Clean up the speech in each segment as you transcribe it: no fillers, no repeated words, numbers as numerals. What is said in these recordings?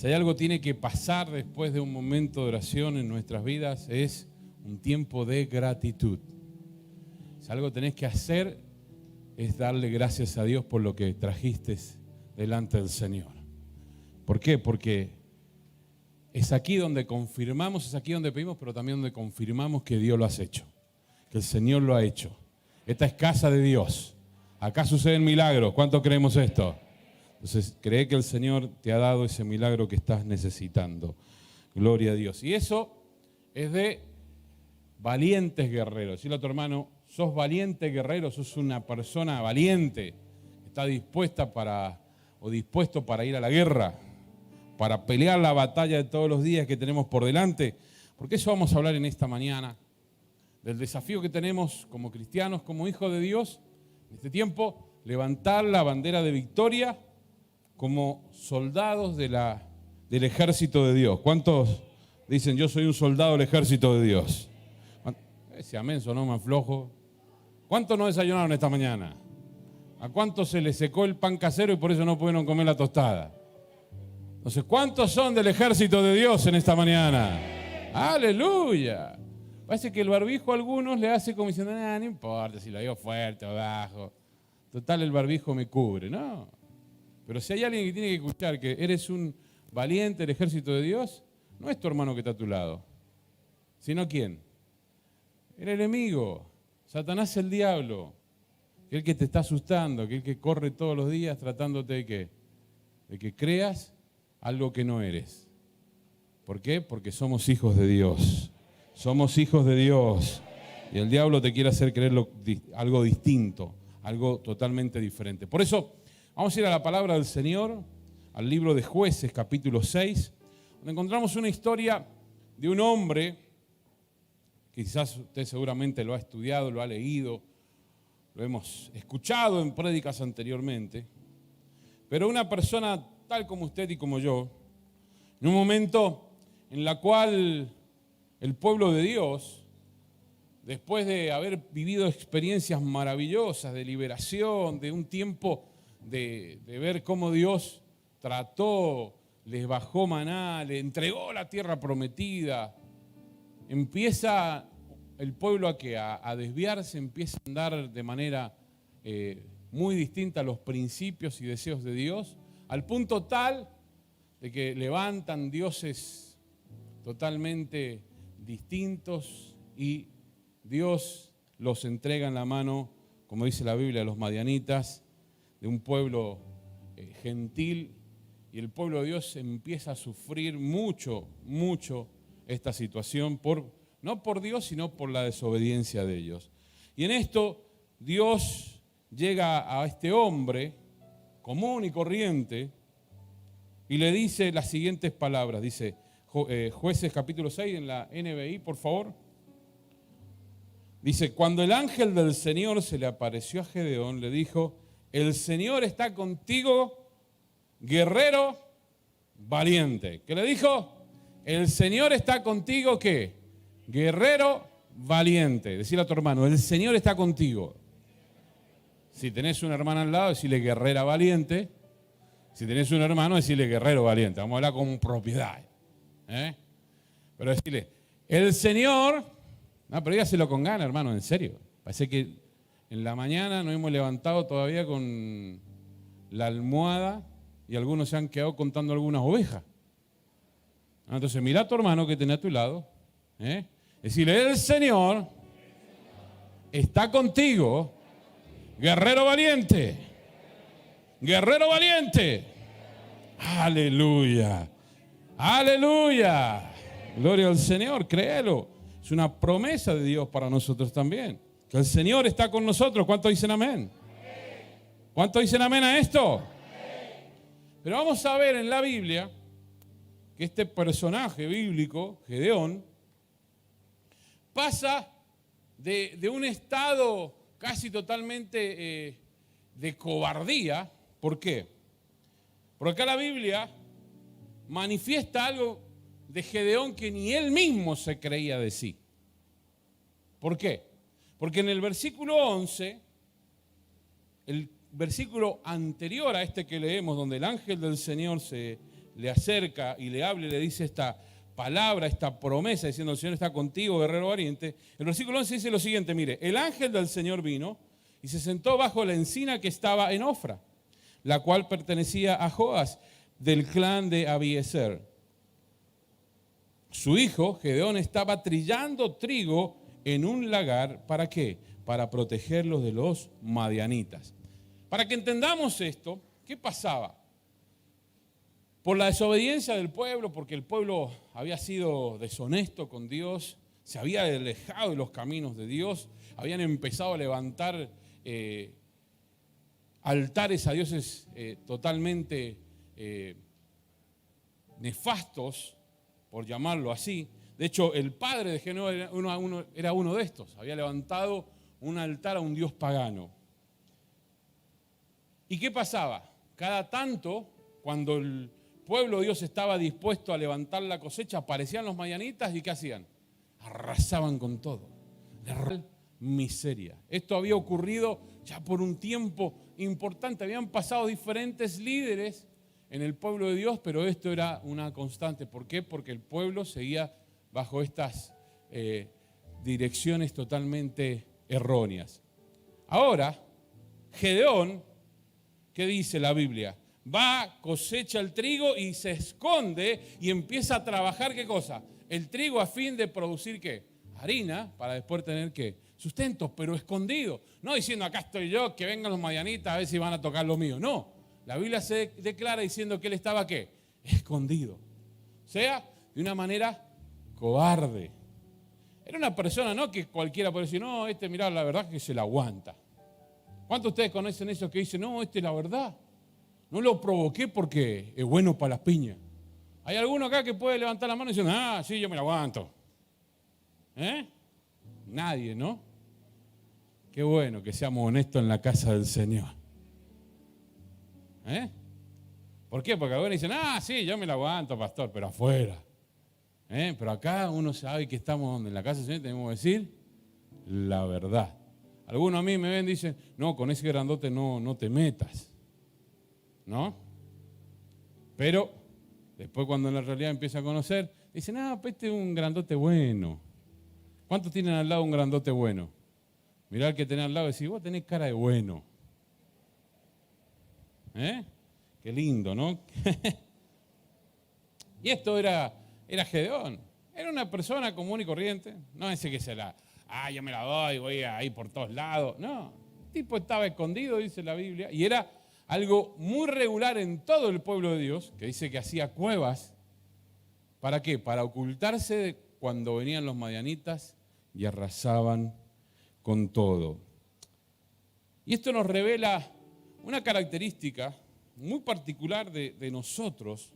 Si hay algo que tiene que pasar después de un momento de oración en nuestras vidas, es un tiempo de gratitud. Si algo tenés que hacer, es darle gracias a Dios por lo que trajiste delante del Señor. ¿Por qué? Porque es aquí donde confirmamos, es aquí donde pedimos, pero también donde confirmamos que Dios lo ha hecho, que el Señor lo ha hecho. Esta es casa de Dios. Acá suceden milagros. ¿Cuánto creemos esto? Entonces, cree que el Señor te ha dado ese milagro que estás necesitando. Gloria a Dios. Y eso es de valientes guerreros. Dile a tu hermano, sos valiente guerrero, sos una persona valiente, que está dispuesta dispuesto para ir a la guerra, para pelear la batalla de todos los días que tenemos por delante. Porque eso vamos a hablar en esta mañana, del desafío que tenemos como cristianos, como hijos de Dios, en este tiempo, levantar la bandera de victoria como soldados del ejército de Dios. ¿Cuántos dicen, yo soy un soldado del ejército de Dios? Ese amén sonó más flojo. ¿Cuántos no desayunaron esta mañana? ¿A cuántos se les secó el pan casero y por eso no pudieron comer la tostada? Entonces, ¿cuántos son del ejército de Dios en esta mañana? ¡Aleluya! Parece que el barbijo a algunos le hace como diciendo, no importa si lo digo fuerte o bajo. Total, el barbijo me cubre. No. Pero si hay alguien que tiene que escuchar que eres un valiente del ejército de Dios, no es tu hermano que está a tu lado, sino ¿quién? El enemigo, Satanás, el diablo, aquel que te está asustando, aquel que corre todos los días tratándote de ¿qué? De que creas algo que no eres. ¿Por qué? Porque somos hijos de Dios. Somos hijos de Dios. Y el diablo te quiere hacer creer algo distinto, algo totalmente diferente. Por eso vamos a ir a la palabra del Señor, al libro de Jueces, capítulo 6, donde encontramos una historia de un hombre. Quizás usted seguramente lo ha estudiado, lo ha leído, lo hemos escuchado en prédicas anteriormente, pero una persona tal como usted y como yo, en un momento en la cual el pueblo de Dios, después de haber vivido experiencias maravillosas de liberación, de un tiempo de ver cómo Dios trató, les bajó maná, le entregó la tierra prometida, empieza el pueblo a desviarse, empieza a andar de manera muy distinta a los principios y deseos de Dios, al punto tal de que levantan dioses totalmente distintos y Dios los entrega en la mano, como dice la Biblia, a los madianitas, de un pueblo gentil, y el pueblo de Dios empieza a sufrir mucho esta situación, no por Dios, sino por la desobediencia de ellos. Y en esto Dios llega a este hombre común y corriente y le dice las siguientes palabras. Dice Jueces capítulo 6 en la NBI, por favor. Dice, cuando el ángel del Señor se le apareció a Gedeón, le dijo, el Señor está contigo, guerrero valiente. ¿Qué le dijo? El Señor está contigo, ¿qué? Guerrero valiente. Decirle a tu hermano, el Señor está contigo. Si tenés una hermana al lado, decirle guerrera valiente. Si tenés un hermano, decirle guerrero valiente. Vamos a hablar con propiedad. Pero decirle, el Señor... No, pero dígaselo con ganas, hermano, en serio. Parece que en la mañana nos hemos levantado todavía con la almohada y algunos se han quedado contando algunas ovejas. Entonces, mira a tu hermano que tenés a tu lado. Decirle, el Señor está contigo, guerrero valiente. Guerrero valiente. Aleluya. Aleluya. Gloria al Señor, créelo. Es una promesa de Dios para nosotros también. Que el Señor está con nosotros. ¿Cuántos dicen amén? ¿Cuántos dicen amén a esto? Pero vamos a ver en la Biblia que este personaje bíblico, Gedeón, pasa de un estado casi totalmente de cobardía. ¿Por qué? Porque acá la Biblia manifiesta algo de Gedeón que ni él mismo se creía de sí. ¿Por qué? Porque en el versículo 11, el versículo anterior a este que leemos, donde el ángel del Señor se le acerca y le habla y le dice esta palabra, esta promesa, diciendo: el Señor está contigo, guerrero valiente. El versículo 11 dice lo siguiente: mire, el ángel del Señor vino y se sentó bajo la encina que estaba en Ofra, la cual pertenecía a Joas, del clan de Abiezer. Su hijo, Gedeón, estaba trillando trigo en un lagar. ¿Para qué? Para protegerlos de los madianitas. Para que entendamos esto, ¿qué pasaba? Por la desobediencia del pueblo, porque el pueblo había sido deshonesto con Dios, se había alejado de los caminos de Dios, habían empezado a levantar altares a dioses totalmente nefastos, por llamarlo así. De hecho, el padre de Gedeón era uno de estos. Había levantado un altar a un dios pagano. ¿Y qué pasaba? Cada tanto, cuando el pueblo de Dios estaba dispuesto a levantar la cosecha, aparecían los madianitas y ¿qué hacían? Arrasaban con todo. Miseria. Esto había ocurrido ya por un tiempo importante. Habían pasado diferentes líderes en el pueblo de Dios, pero esto era una constante. ¿Por qué? Porque el pueblo seguía bajo estas direcciones totalmente erróneas. Ahora, Gedeón, ¿qué dice la Biblia? Va, cosecha el trigo y se esconde y empieza a trabajar, ¿qué cosa? El trigo a fin de producir, ¿qué? Harina, para después tener, ¿qué? Sustento, pero escondido. No diciendo: acá estoy yo, que vengan los madianitas a ver si van a tocar lo mío. No, la Biblia se declara diciendo que él estaba, ¿qué? Escondido. O sea, de una manera cobarde. Era una persona, no que cualquiera puede decir: no, mirá, la verdad que se la aguanta. ¿Cuántos de ustedes conocen eso que dicen: no, la verdad, no lo provoqué porque es bueno para las piñas? ¿Hay alguno acá que puede levantar la mano y decir: ah, sí, yo me la aguanto? Nadie, ¿no? Qué bueno que seamos honestos en la casa del Señor. ¿Por qué? Porque algunos dicen: ah, sí, yo me la aguanto, pastor, pero afuera. Pero acá uno sabe que estamos donde en la casa del Señor tenemos que decir la verdad. Algunos a mí me ven y dicen: no, con ese grandote no te metas, ¿no? Pero después, cuando en la realidad empieza a conocer, dicen: ah, pues este es un grandote bueno. ¿Cuántos tienen al lado un grandote bueno? Mirá al que tenés al lado y decís: vos tenés cara de bueno. Qué lindo, ¿no? Y esto era Gedeón. Era una persona común y corriente. No ese que yo me la doy, voy a ir por todos lados. No, el tipo estaba escondido, dice la Biblia, y era algo muy regular en todo el pueblo de Dios, que dice que hacía cuevas. ¿Para qué? Para ocultarse cuando venían los madianitas y arrasaban con todo. Y esto nos revela una característica muy particular de nosotros.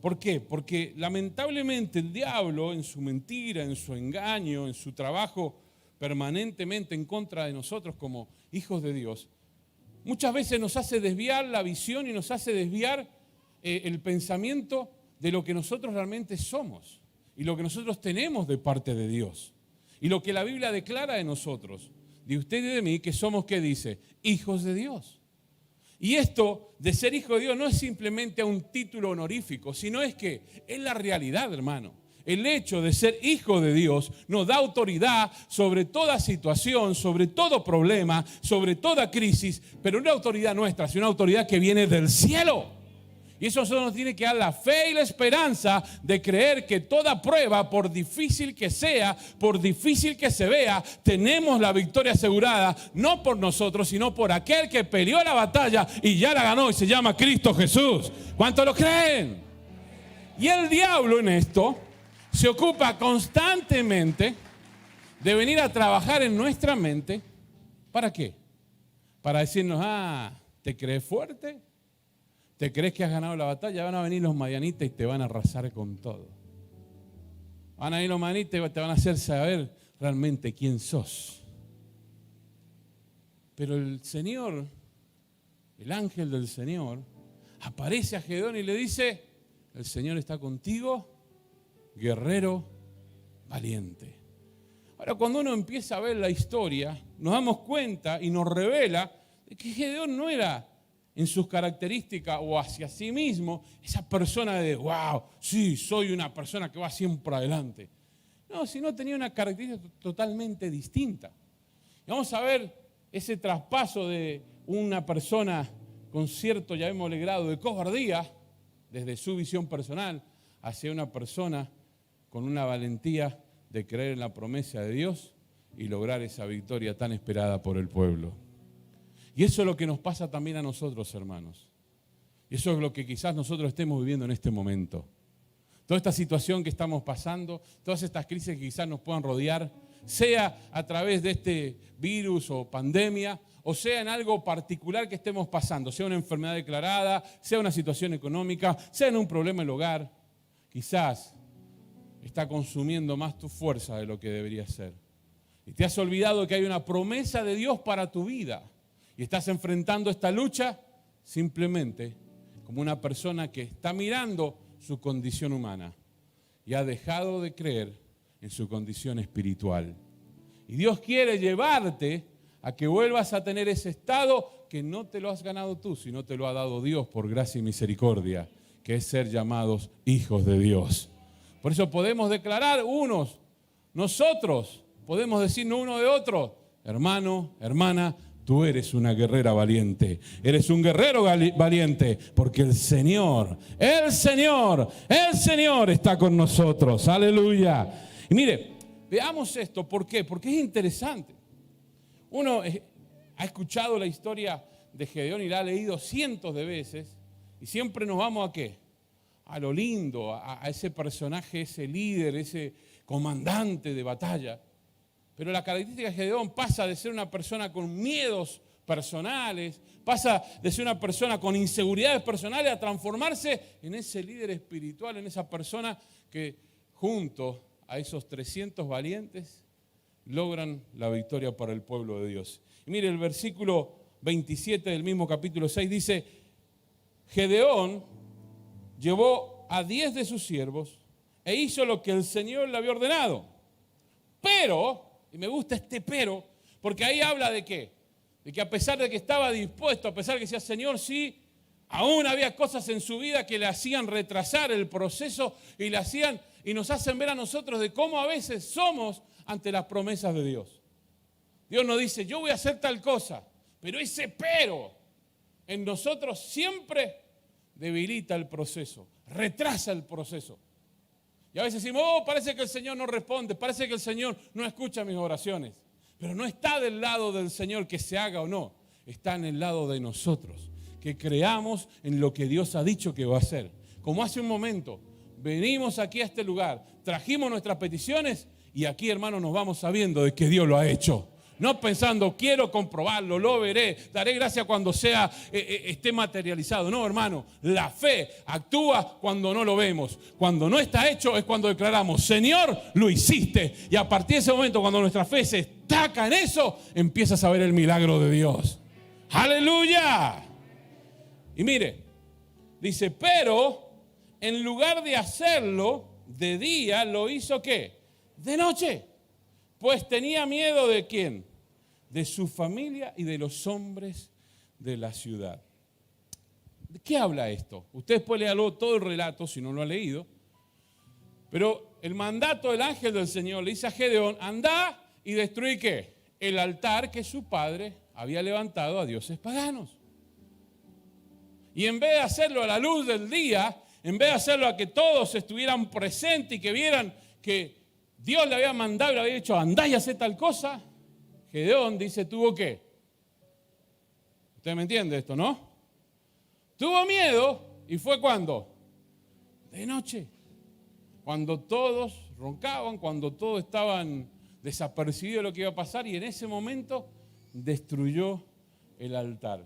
¿Por qué? Porque lamentablemente el diablo, en su mentira, en su engaño, en su trabajo permanentemente en contra de nosotros como hijos de Dios, muchas veces nos hace desviar la visión y nos hace desviar el pensamiento de lo que nosotros realmente somos y lo que nosotros tenemos de parte de Dios y lo que la Biblia declara de nosotros, de usted y de mí, que somos, ¿qué dice? Hijos de Dios. Y esto de ser hijo de Dios no es simplemente un título honorífico, sino es que es la realidad, hermano. El hecho de ser hijo de Dios nos da autoridad sobre toda situación, sobre todo problema, sobre toda crisis, pero no una autoridad nuestra, sino una autoridad que viene del cielo. Y eso solo nos tiene que dar la fe y la esperanza de creer que toda prueba, por difícil que sea, por difícil que se vea, tenemos la victoria asegurada, no por nosotros, sino por aquel que peleó la batalla y ya la ganó y se llama Cristo Jesús. ¿Cuántos lo creen? Y el diablo en esto se ocupa constantemente de venir a trabajar en nuestra mente. ¿Para qué? Para decirnos: ¿te crees fuerte? ¿Te crees que has ganado la batalla? Van a venir los madianitas y te van a arrasar con todo. Van a venir los madianitas y te van a hacer saber realmente quién sos. Pero el Señor, el ángel del Señor, aparece a Gedeón y le dice: el Señor está contigo, guerrero valiente. Ahora, cuando uno empieza a ver la historia, nos damos cuenta y nos revela de que Gedeón no era en sus características o hacia sí mismo, esa persona de, wow, sí, soy una persona que va siempre adelante. No, sino tenía una característica totalmente distinta. Y vamos a ver ese traspaso de una persona con cierto, llamémosle, grado de cobardía, desde su visión personal, hacia una persona con una valentía de creer en la promesa de Dios y lograr esa victoria tan esperada por el pueblo. Y eso es lo que nos pasa también a nosotros, hermanos. Y eso es lo que quizás nosotros estemos viviendo en este momento. Toda esta situación que estamos pasando, todas estas crisis que quizás nos puedan rodear, sea a través de este virus o pandemia, o sea en algo particular que estemos pasando, sea una enfermedad declarada, sea una situación económica, sea en un problema en el hogar, quizás está consumiendo más tu fuerza de lo que debería ser. Y te has olvidado que hay una promesa de Dios para tu vida. Y estás enfrentando esta lucha simplemente como una persona que está mirando su condición humana y ha dejado de creer en su condición espiritual. Y Dios quiere llevarte a que vuelvas a tener ese estado que no te lo has ganado tú, sino te lo ha dado Dios por gracia y misericordia, que es ser llamados hijos de Dios. Por eso podemos declarar nosotros podemos decirnos uno de otro, hermano, hermana, tú eres una guerrera valiente, eres un guerrero valiente, porque el Señor está con nosotros, aleluya. Y mire, veamos esto, ¿por qué? Porque es interesante. Uno ha escuchado la historia de Gedeón y la ha leído cientos de veces, y siempre nos vamos ¿a qué? A lo lindo, a ese personaje, ese líder, ese comandante de batalla. Pero la característica de Gedeón pasa de ser una persona con miedos personales, pasa de ser una persona con inseguridades personales a transformarse en ese líder espiritual, en esa persona que junto a esos 300 valientes logran la victoria para el pueblo de Dios. Y mire, el versículo 27 del mismo capítulo 6 dice, Gedeón llevó a 10 de sus siervos e hizo lo que el Señor le había ordenado. Pero, y me gusta este pero, porque ahí habla de qué? De que a pesar de que estaba dispuesto, a pesar de que decía, Señor, sí, aún había cosas en su vida que le hacían retrasar el proceso y nos hacen ver a nosotros de cómo a veces somos ante las promesas de Dios. Dios nos dice, yo voy a hacer tal cosa, pero ese pero en nosotros siempre debilita el proceso, retrasa el proceso. Y a veces decimos, parece que el Señor no responde, parece que el Señor no escucha mis oraciones. Pero no está del lado del Señor que se haga o no, está en el lado de nosotros, que creamos en lo que Dios ha dicho que va a hacer. Como hace un momento, venimos aquí a este lugar, trajimos nuestras peticiones y aquí, hermanos, nos vamos sabiendo de que Dios lo ha hecho. No pensando, quiero comprobarlo, lo veré, daré gracias cuando esté materializado. No, hermano, la fe actúa cuando no lo vemos. Cuando no está hecho es cuando declaramos, Señor, lo hiciste. Y a partir de ese momento, cuando nuestra fe se estaca en eso, empiezas a ver el milagro de Dios. ¡Aleluya! Y mire, dice, pero en lugar de hacerlo de día, lo hizo ¿qué? De noche. Pues tenía miedo ¿de quién? De su familia y de los hombres de la ciudad. ¿De qué habla esto? Usted después léalo todo el relato si no lo ha leído. Pero el mandato del ángel del Señor le dice a Gedeón, anda y destruye ¿qué? El altar que su padre había levantado a dioses paganos. Y en vez de hacerlo a la luz del día, en vez de hacerlo a que todos estuvieran presentes y que vieran que Dios le había mandado y le había dicho, andá y hacé tal cosa, Gedeón dice, ¿tuvo qué? ¿Usted me entiende esto, no? Tuvo miedo y fue ¿cuándo? De noche. Cuando todos roncaban, cuando todos estaban desapercibidos de lo que iba a pasar y en ese momento destruyó el altar.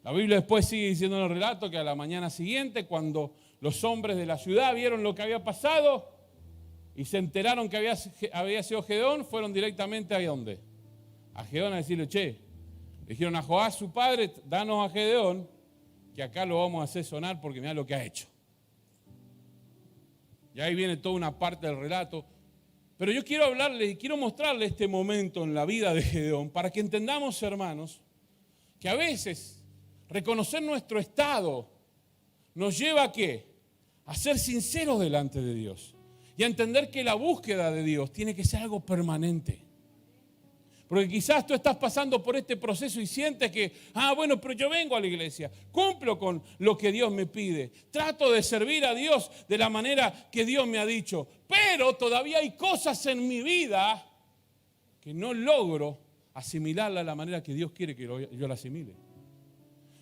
La Biblia después sigue diciendo en el relato que a la mañana siguiente, cuando los hombres de la ciudad vieron lo que había pasado, y se enteraron que había sido Gedeón, fueron directamente ¿a dónde? A Gedeón a decirle, le dijeron a Joás, su padre, danos a Gedeón, que acá lo vamos a hacer sonar porque mira lo que ha hecho. Y ahí viene toda una parte del relato. Pero yo quiero hablarles y quiero mostrarles este momento en la vida de Gedeón para que entendamos, hermanos, que a veces reconocer nuestro estado, nos lleva ¿a qué? A ser sinceros delante de Dios y a entender que la búsqueda de Dios tiene que ser algo permanente. Porque quizás tú estás pasando por este proceso y sientes que, bueno, pero yo vengo a la iglesia, cumplo con lo que Dios me pide, trato de servir a Dios de la manera que Dios me ha dicho, pero todavía hay cosas en mi vida que no logro asimilarla de la manera que Dios quiere que yo la asimile.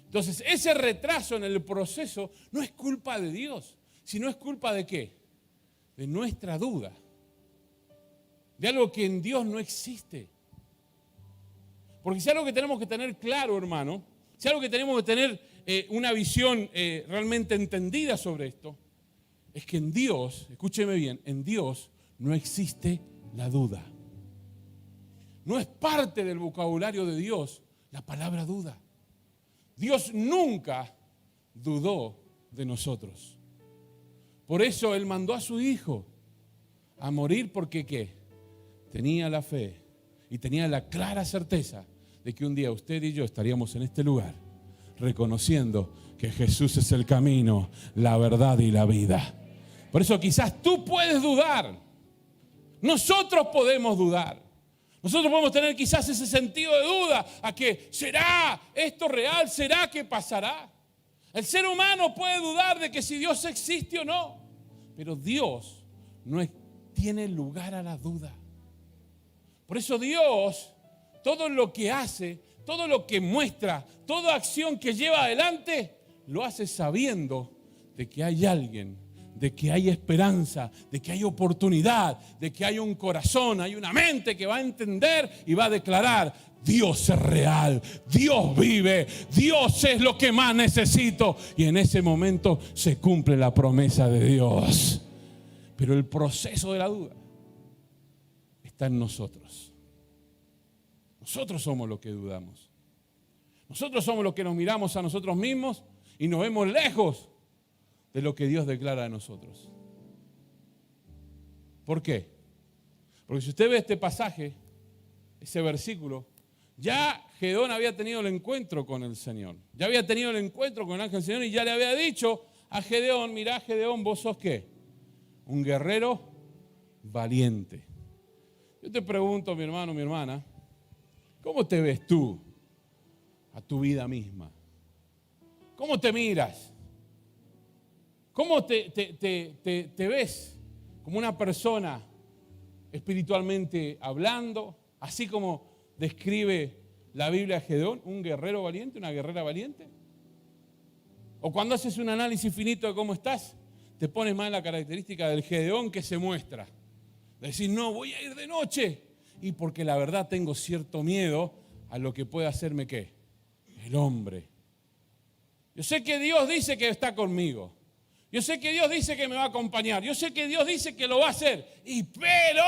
Entonces, ese retraso en el proceso no es culpa de Dios, sino es culpa ¿de qué? De nuestra duda, de algo que en Dios no existe. Porque si algo que tenemos que tener claro, hermano, si algo que tenemos que tener una visión realmente entendida sobre esto, es que en Dios, escúcheme bien, en Dios no existe la duda. No es parte del vocabulario de Dios la palabra duda. Dios nunca dudó de nosotros. Por eso Él mandó a su Hijo a morir porque ¿qué? Tenía la fe y tenía la clara certeza de que un día usted y yo estaríamos en este lugar reconociendo que Jesús es el camino, la verdad y la vida. Por eso quizás tú puedes dudar. Nosotros podemos dudar. Nosotros podemos tener quizás ese sentido de duda a que ¿será esto real? ¿Será que pasará? El ser humano puede dudar de que si Dios existe o no. Pero Dios no tiene lugar a la duda. Por eso Dios, todo lo que hace, todo lo que muestra, toda acción que lleva adelante, lo hace sabiendo de que hay alguien, de que hay esperanza, de que hay oportunidad, de que hay un corazón, hay una mente que va a entender y va a declarar: Dios es real, Dios vive, Dios es lo que más necesito. Y en ese momento se cumple la promesa de Dios. Pero el proceso de la duda está en nosotros. Nosotros somos los que dudamos. Nosotros somos los que nos miramos a nosotros mismos y nos vemos lejos de lo que Dios declara de nosotros. ¿Por qué? Porque si usted ve este pasaje, ese versículo, ya Gedeón había tenido el encuentro con el Señor. Ya había tenido el encuentro con el ángel del Señor y ya le había dicho a Gedeón: mirá, Gedeón, vos sos ¿qué? Un guerrero valiente. Yo te pregunto, mi hermano, mi hermana, ¿cómo te ves tú a tu vida misma? ¿Cómo te miras? ¿Cómo te ves como una persona espiritualmente hablando? Así como describe la Biblia a Gedeón, un guerrero valiente, una guerrera valiente. O cuando haces un análisis finito de cómo estás, te pones más en la característica del Gedeón que se muestra. De decir, no, voy a ir de noche. Y porque la verdad tengo cierto miedo a lo que puede hacerme ¿qué? El hombre. Yo sé que Dios dice que está conmigo. Yo sé que Dios dice que me va a acompañar. Yo sé que Dios dice que lo va a hacer. Pero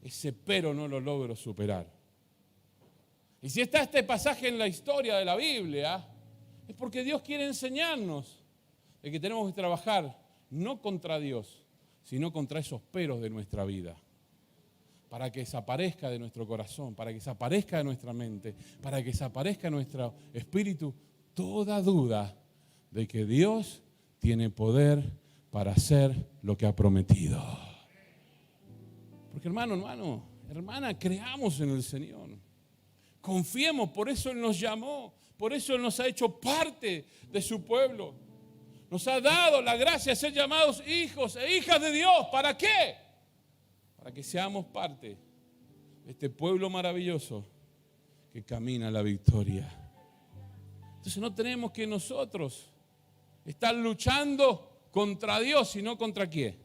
ese pero no lo logro superar. Y si está este pasaje en la historia de la Biblia, es porque Dios quiere enseñarnos de que tenemos que trabajar no contra Dios, sino contra esos peros de nuestra vida. Para que desaparezca de nuestro corazón, para que desaparezca de nuestra mente, para que desaparezca de nuestro espíritu toda duda de que Dios tiene poder para hacer lo que ha prometido. Porque hermano, hermana, creamos en el Señor. Confiemos, por eso Él nos llamó, por eso Él nos ha hecho parte de su pueblo. Nos ha dado la gracia de ser llamados hijos e hijas de Dios. ¿Para qué? Para que seamos parte de este pueblo maravilloso que camina a la victoria. Entonces no tenemos que nosotros estar luchando contra Dios, sino contra ¿qué?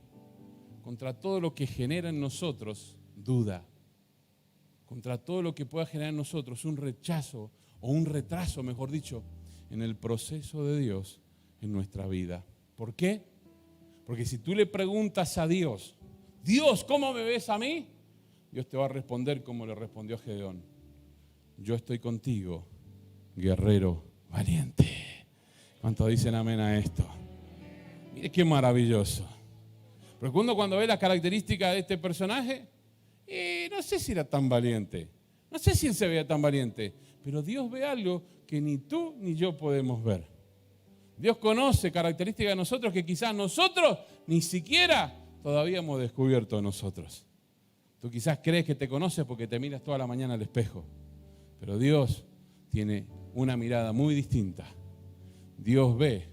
Contra todo lo que genera en nosotros duda. Contra todo lo que pueda generar en nosotros un rechazo o un retraso, mejor dicho, en el proceso de Dios en nuestra vida. ¿Por qué? Porque si tú le preguntas a Dios, Dios, ¿cómo me ves a mí? Dios te va a responder como le respondió a Gedeón: yo estoy contigo, guerrero valiente. ¿Cuántos dicen amén a esto? Mire qué maravilloso. Pero cuando ve las características de este personaje, no sé si era tan valiente. No sé si él se veía tan valiente. Pero Dios ve algo que ni tú ni yo podemos ver. Dios conoce características de nosotros que quizás nosotros ni siquiera todavía hemos descubierto de nosotros. Tú quizás crees que te conoces porque te miras toda la mañana al espejo. Pero Dios tiene una mirada muy distinta. Dios ve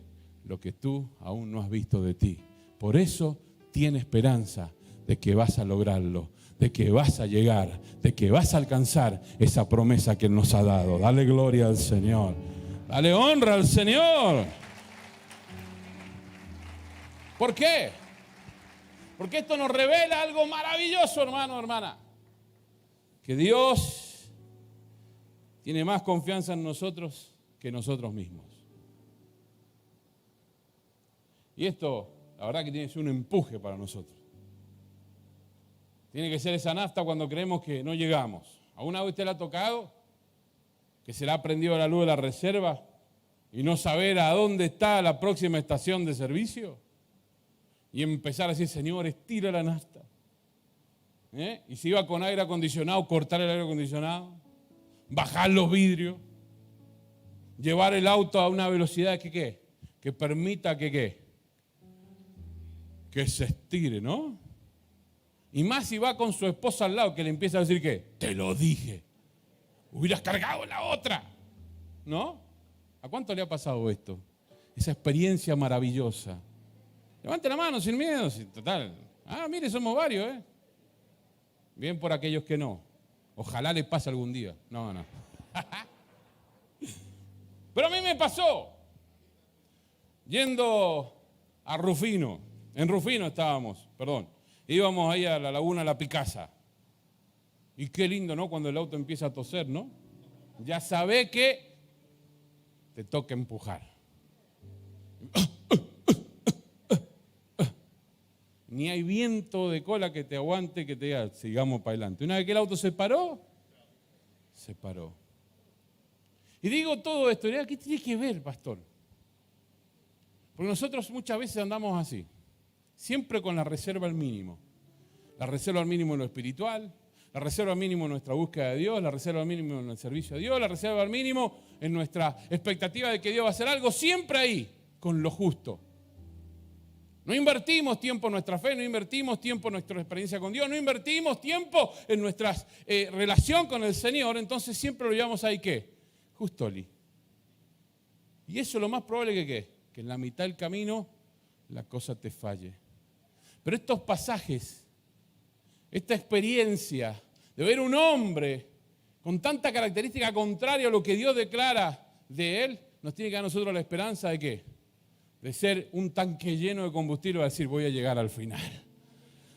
lo que tú aún no has visto de ti. Por eso tiene esperanza de que vas a lograrlo, de que vas a llegar, de que vas a alcanzar esa promesa que Él nos ha dado. Dale gloria al Señor. Dale honra al Señor. ¿Por qué? Porque esto nos revela algo maravilloso, hermano, hermana. Que Dios tiene más confianza en nosotros que nosotros mismos. Y esto, la verdad que tiene que ser un empuje para nosotros. Tiene que ser esa nafta cuando creemos que no llegamos. ¿Alguna vez usted le ha tocado que se le ha prendido la luz de la reserva y no saber a dónde está la próxima estación de servicio? Y empezar a decir, Señor, estira la nafta. Y si iba con aire acondicionado, cortar el aire acondicionado, bajar los vidrios, llevar el auto a una velocidad que permita que se estire, ¿no? Y más si va con su esposa al lado, que le empieza a decir te lo dije, hubieras cargado la otra, ¿no? ¿A cuánto le ha pasado esto? Esa experiencia maravillosa. Levante la mano sin miedo, total. Mire, somos varios, ¿eh? Bien por aquellos que no. Ojalá les pase algún día. No. Pero a mí me pasó. Yendo a Rufino. En Rufino estábamos, perdón. Íbamos ahí a la laguna La Picasa. Y qué lindo, ¿no? Cuando el auto empieza a toser, ¿no? Ya sabe que te toca empujar. Ni hay viento de cola que te aguante, que te diga, sigamos para adelante. Una vez que el auto se paró. Y digo todo esto, ¿qué tiene que ver, pastor? Porque nosotros muchas veces andamos así, siempre con la reserva al mínimo. La reserva al mínimo en lo espiritual, la reserva al mínimo en nuestra búsqueda de Dios, la reserva al mínimo en el servicio a Dios, la reserva al mínimo en nuestra expectativa de que Dios va a hacer algo, siempre ahí, con lo justo. No invertimos tiempo en nuestra fe, no invertimos tiempo en nuestra experiencia con Dios, no invertimos tiempo en nuestra relación con el Señor, entonces siempre lo llevamos ahí, Justoli. Y eso es lo más probable que en la mitad del camino la cosa te falle. Pero estos pasajes, esta experiencia de ver un hombre con tanta característica contraria a lo que Dios declara de él, nos tiene que dar a nosotros la esperanza de de ser un tanque lleno de combustible, va a decir, voy a llegar al final.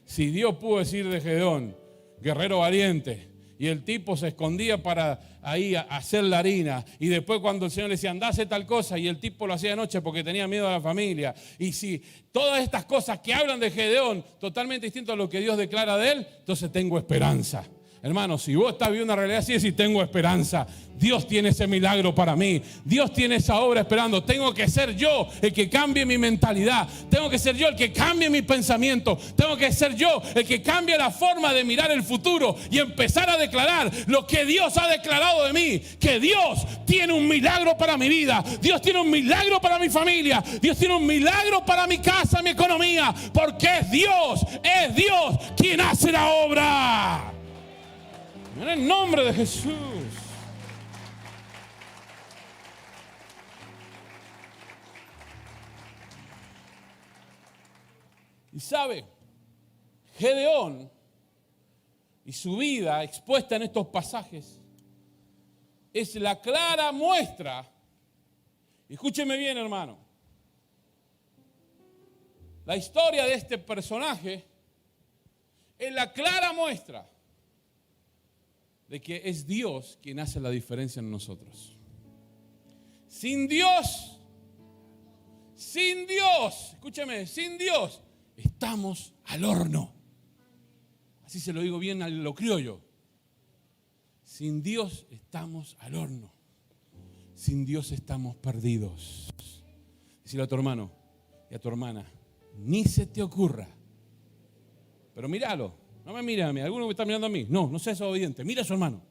Si Dios pudo decir de Gedeón, guerrero valiente, y el tipo se escondía para ahí hacer la harina, y después cuando el Señor le decía, andá, hace tal cosa, y el tipo lo hacía de noche porque tenía miedo a la familia, y si todas estas cosas que hablan de Gedeón, totalmente distinto a lo que Dios declara de él, entonces tengo esperanza. Hermano, si vos estás viendo una realidad así, decís, tengo esperanza. Dios tiene ese milagro para mí. Dios tiene esa obra esperando. Tengo que ser yo el que cambie mi mentalidad. Tengo que ser yo el que cambie mi pensamiento. Tengo que ser yo el que cambie la forma de mirar el futuro y empezar a declarar lo que Dios ha declarado de mí. Que Dios tiene un milagro para mi vida. Dios tiene un milagro para mi familia. Dios tiene un milagro para mi casa, mi economía. Porque es Dios quien hace la obra. En el nombre de Jesús. Y sabe, Gedeón y su vida expuesta en estos pasajes es la clara muestra. Escúcheme bien, hermano. La historia de este personaje es la clara muestra de que es Dios quien hace la diferencia en nosotros. Sin Dios, escúchame, sin Dios, estamos al horno. Así se lo digo bien a lo criollo. Sin Dios estamos al horno. Sin Dios estamos perdidos. Decirle a tu hermano y a tu hermana, ni se te ocurra. Pero míralo. No me mire a mí, alguno me está mirando a mí. No seas obediente. Mira a su hermano.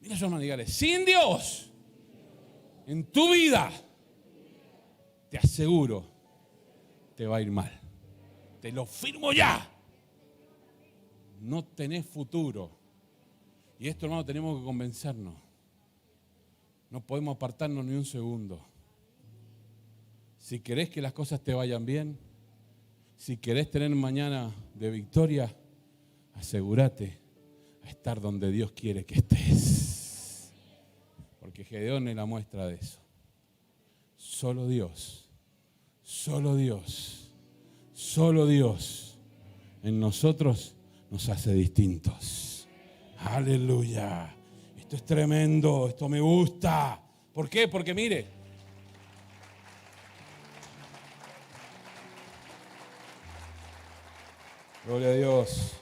Mira a su hermano y dígale, sin Dios, en tu vida, te aseguro, te va a ir mal. Te lo firmo ya. No tenés futuro. Y esto, hermano, tenemos que convencernos. No podemos apartarnos ni un segundo. Si querés que las cosas te vayan bien, si querés tener mañana de victoria, asegúrate a estar donde Dios quiere que estés. Porque Gedeón es la muestra de eso. Solo Dios, solo Dios, solo Dios en nosotros nos hace distintos. Aleluya. Esto es tremendo, esto me gusta. ¿Por qué? Porque mire, gloria a Dios.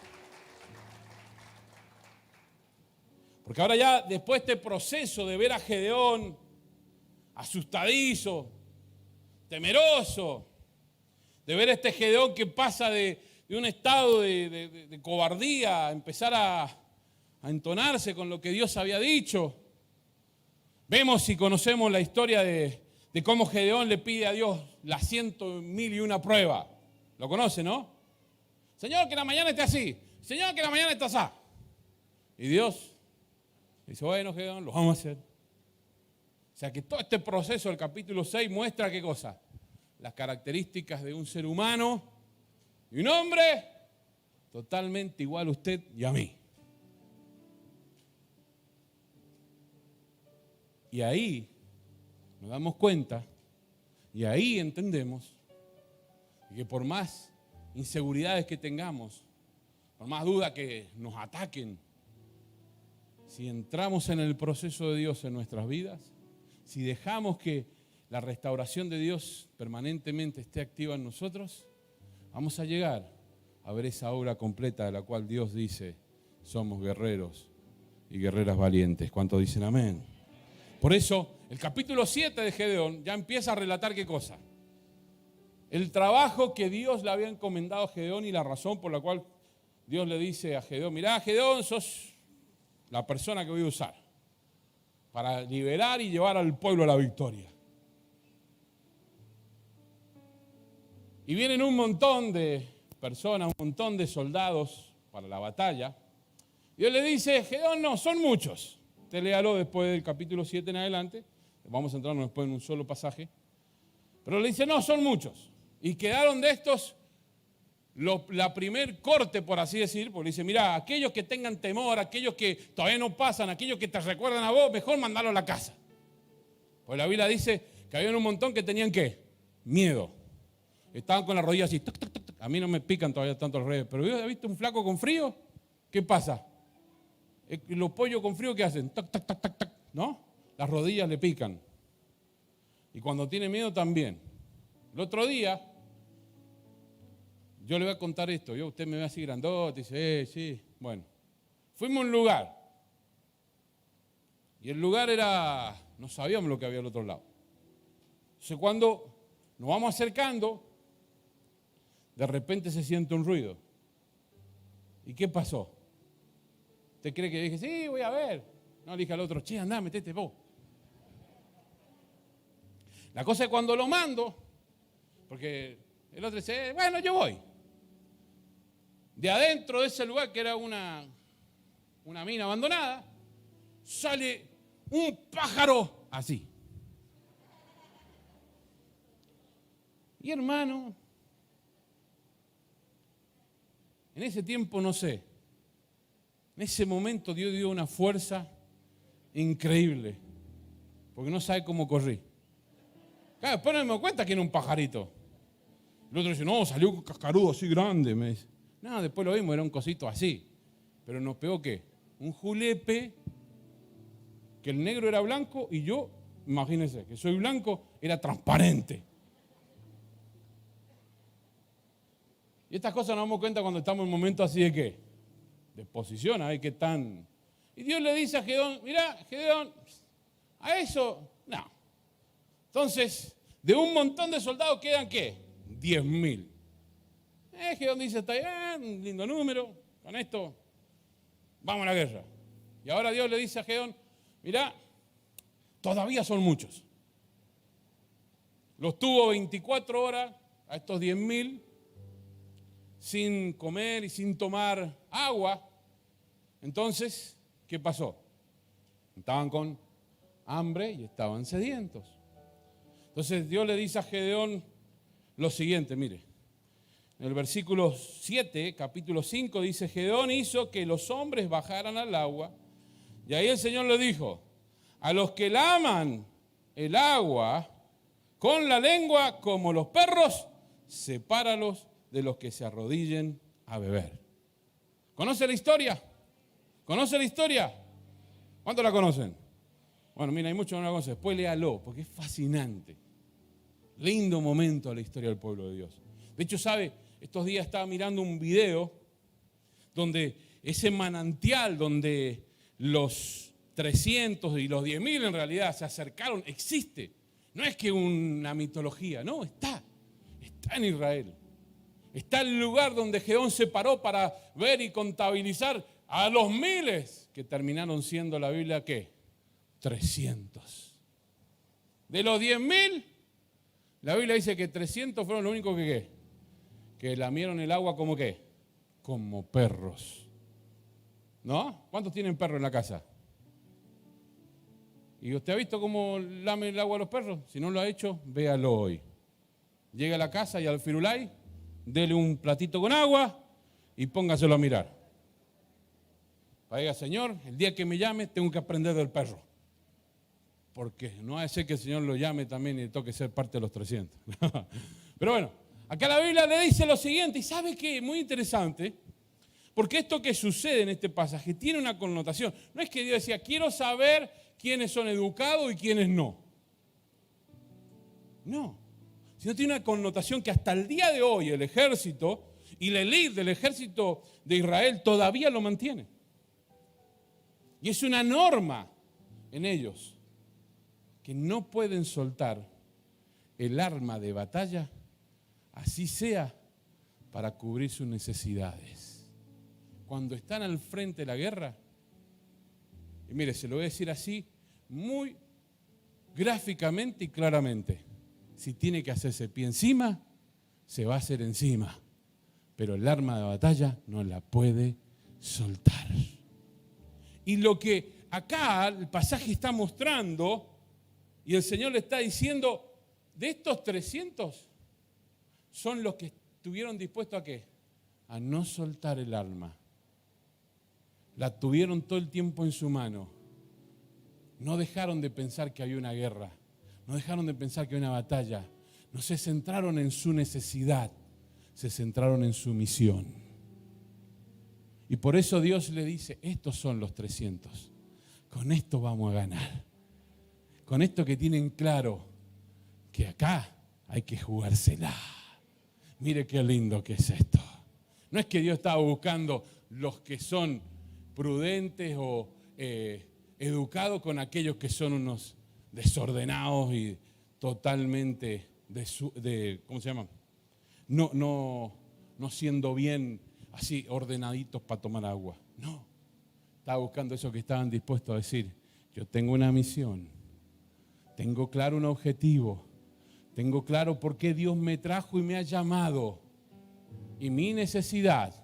Porque ahora ya después de este proceso de ver a Gedeón asustadizo, temeroso, de ver a este Gedeón que pasa de un estado de cobardía a empezar a entonarse con lo que Dios había dicho. Vemos y conocemos la historia de cómo Gedeón le pide a Dios las 100.001 pruebas. ¿Lo conoce, no? Señor, que la mañana esté así. Señor, que la mañana esté así. Y Dios dice, bueno, Gedeón, lo vamos a hacer. O sea que todo este proceso del capítulo 6 muestra ¿qué cosa? Las características de un ser humano y un hombre totalmente igual a usted y a mí. Y ahí nos damos cuenta y ahí entendemos que por más inseguridades que tengamos, por más dudas que nos ataquen, si entramos en el proceso de Dios en nuestras vidas, si dejamos que la restauración de Dios permanentemente esté activa en nosotros, vamos a llegar a ver esa obra completa de la cual Dios dice, somos guerreros y guerreras valientes. ¿Cuántos dicen amén? Por eso, el capítulo 7 de Gedeón ya empieza a relatar ¿qué cosa? El trabajo que Dios le había encomendado a Gedeón y la razón por la cual Dios le dice a Gedeón, mirá, Gedeón, sos la persona que voy a usar para liberar y llevar al pueblo a la victoria. Y vienen un montón de personas, un montón de soldados para la batalla. Dios le dice, Gedeón, no, son muchos. Usted léalo después del capítulo 7 en adelante. Vamos a entrarnos después en un solo pasaje. Pero le dice, no, son muchos. Y quedaron de estos la primer corte, por así decir, porque dice, mira, aquellos que tengan temor, aquellos que todavía no pasan, aquellos que te recuerdan a vos, mejor mandarlos a la casa. Pues la Biblia dice que había un montón que tenían ¿qué? Miedo. Estaban con las rodillas así. Tuc, tuc, tuc, tuc. A mí no me pican todavía tanto los reyes, pero ¿has visto un flaco con frío? ¿Qué pasa? Los pollos con frío, ¿qué hacen? Tac, tac, tac, tac, tac, ¿no? Las rodillas le pican. Y cuando tiene miedo también. El otro día, yo le voy a contar esto. Usted me ve así grandote, dice, sí. Bueno, fuimos a un lugar. Y el lugar era, no sabíamos lo que había al otro lado. Entonces cuando nos vamos acercando, de repente se siente un ruido. ¿Y qué pasó? ¿Usted cree que dije, sí, voy a ver? No, le dije al otro, che, andá, metete vos. La cosa es cuando lo mando, porque el otro dice, bueno, yo voy. De adentro de ese lugar, que era una mina abandonada, sale un pájaro así. Y hermano, en ese tiempo no sé, en ese momento Dios dio una fuerza increíble, porque no sabe cómo corrí. Claro, después no me doy cuenta que era un pajarito. El otro dice, no, salió un cascarudo así grande, me dice. No, después lo vimos, era un cosito así. Pero nos pegó ¿qué? Un julepe, que el negro era blanco y yo, imagínense, que soy blanco, era transparente. Y estas cosas nos damos cuenta cuando estamos en momentos así de ¿qué? De exposición, a ver qué tan... Y Dios le dice a Gedeón, mirá, Gedeón, a eso, no. Entonces, de un montón de soldados quedan ¿qué? 10.000. Gedeón dice, está bien, un lindo número, con esto vamos a la guerra. Y ahora Dios le dice a Gedeón, Mirá, todavía son muchos. Los tuvo 24 horas a estos 10.000 sin comer y sin tomar agua. Entonces, ¿qué pasó? Estaban con hambre y estaban sedientos. Entonces Dios le dice a Gedeón lo siguiente, mire. En el versículo 7, capítulo 5, dice, Gedeón hizo que los hombres bajaran al agua. Y ahí el Señor le dijo, a los que laman el agua con la lengua como los perros, sepáralos de los que se arrodillen a beber. ¿Conoce la historia? ¿Conoce la historia? ¿Cuántos la conocen? Bueno, mira, hay muchos que no la conocen. Después léalo, porque es fascinante. Lindo momento de la historia del pueblo de Dios. De hecho, ¿sabe? Estos días estaba mirando un video donde ese manantial donde los 300 y los 10.000 en realidad se acercaron, existe. No es que una mitología, no, está en Israel. Está el lugar donde Gedeón se paró para ver y contabilizar a los miles que terminaron siendo la Biblia, ¿qué? 300. De los 10.000, la Biblia dice que 300 fueron los únicos que lamieron el agua como ¿qué? Como perros. ¿No? ¿Cuántos tienen perros en la casa? ¿Y usted ha visto cómo lamen el agua a los perros? Si no lo ha hecho, véalo hoy. Llega a la casa y al firulai, dele un platito con agua y póngaselo a mirar. Para diga, Señor, el día que me llame tengo que aprender del perro. Porque no ha de ser que el Señor lo llame también y le toque ser parte de los 300. Pero bueno, acá la Biblia le dice lo siguiente, y ¿sabe qué? Muy interesante, porque esto que sucede en este pasaje tiene una connotación. No es que Dios decía, quiero saber quiénes son educados y quiénes no. No, sino tiene una connotación que hasta el día de hoy el ejército y la élite del ejército de Israel todavía lo mantiene. Y es una norma en ellos que no pueden soltar el arma de batalla, así sea para cubrir sus necesidades. Cuando están al frente de la guerra, y mire, se lo voy a decir así, muy gráficamente y claramente, si tiene que hacerse pie encima, se va a hacer encima, pero el arma de batalla no la puede soltar. Y lo que acá el pasaje está mostrando, y el Señor le está diciendo, de estos 300, son los que estuvieron dispuestos a ¿qué? A no soltar el arma. La tuvieron todo el tiempo en su mano. No dejaron de pensar que había una guerra. No dejaron de pensar que había una batalla. No se centraron en su necesidad. Se centraron en su misión. Y por eso Dios le dice, estos son los 300. Con esto vamos a ganar. Con esto que tienen claro que acá hay que jugársela. Mire qué lindo que es esto. No es que Dios estaba buscando los que son prudentes o educados con aquellos que son unos desordenados y totalmente ¿cómo se llama? No siendo bien así ordenaditos para tomar agua. No. Estaba buscando esos que estaban dispuestos a decir, yo tengo una misión, tengo claro un objetivo, tengo claro por qué Dios me trajo y me ha llamado. Y mi necesidad,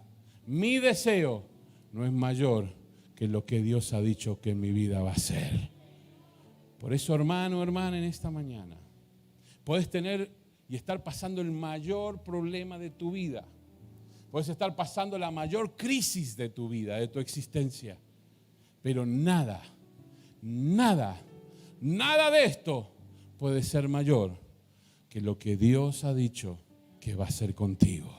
mi deseo, no es mayor que lo que Dios ha dicho que en mi vida va a ser. Por eso, hermano, hermana, en esta mañana, puedes tener y estar pasando el mayor problema de tu vida. Puedes estar pasando la mayor crisis de tu vida, de tu existencia. Pero nada de esto puede ser mayor que lo que Dios ha dicho que va a hacer contigo.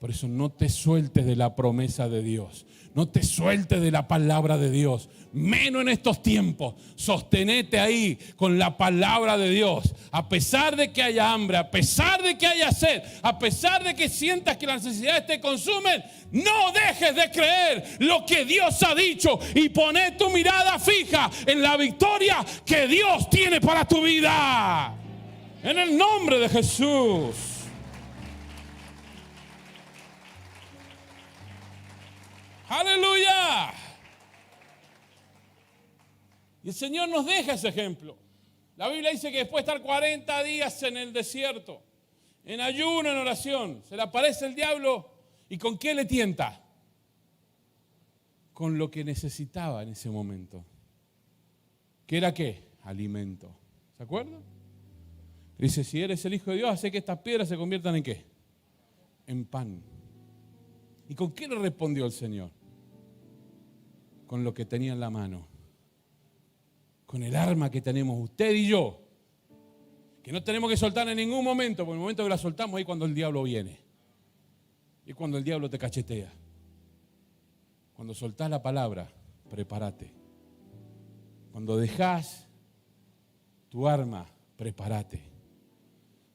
Por eso no te sueltes de la promesa de Dios. No te sueltes de la palabra de Dios. Menos en estos tiempos. Sostenete ahí con la palabra de Dios. A pesar de que haya hambre, a pesar de que haya sed, a pesar de que sientas que las necesidades te consumen, no dejes de creer lo que Dios ha dicho y poné tu mirada fija en la victoria que Dios tiene para tu vida. En el nombre de Jesús. ¡Aleluya! Y el Señor nos deja ese ejemplo. La Biblia dice que después de estar 40 días en el desierto, en ayuno, en oración, se le aparece el diablo y ¿con qué le tienta? Con lo que necesitaba en ese momento. ¿Qué era qué? Alimento. ¿Se acuerdan? Dice, si eres el Hijo de Dios, hace que estas piedras se conviertan en ¿qué? En pan. ¿Y con qué le respondió el Señor? Con lo que tenía en la mano. Con el arma que tenemos usted y yo. Que no tenemos que soltar en ningún momento, porque en el momento que la soltamos es cuando el diablo viene. Y cuando el diablo te cachetea. Cuando soltás la palabra, prepárate. Cuando dejás tu arma, prepárate.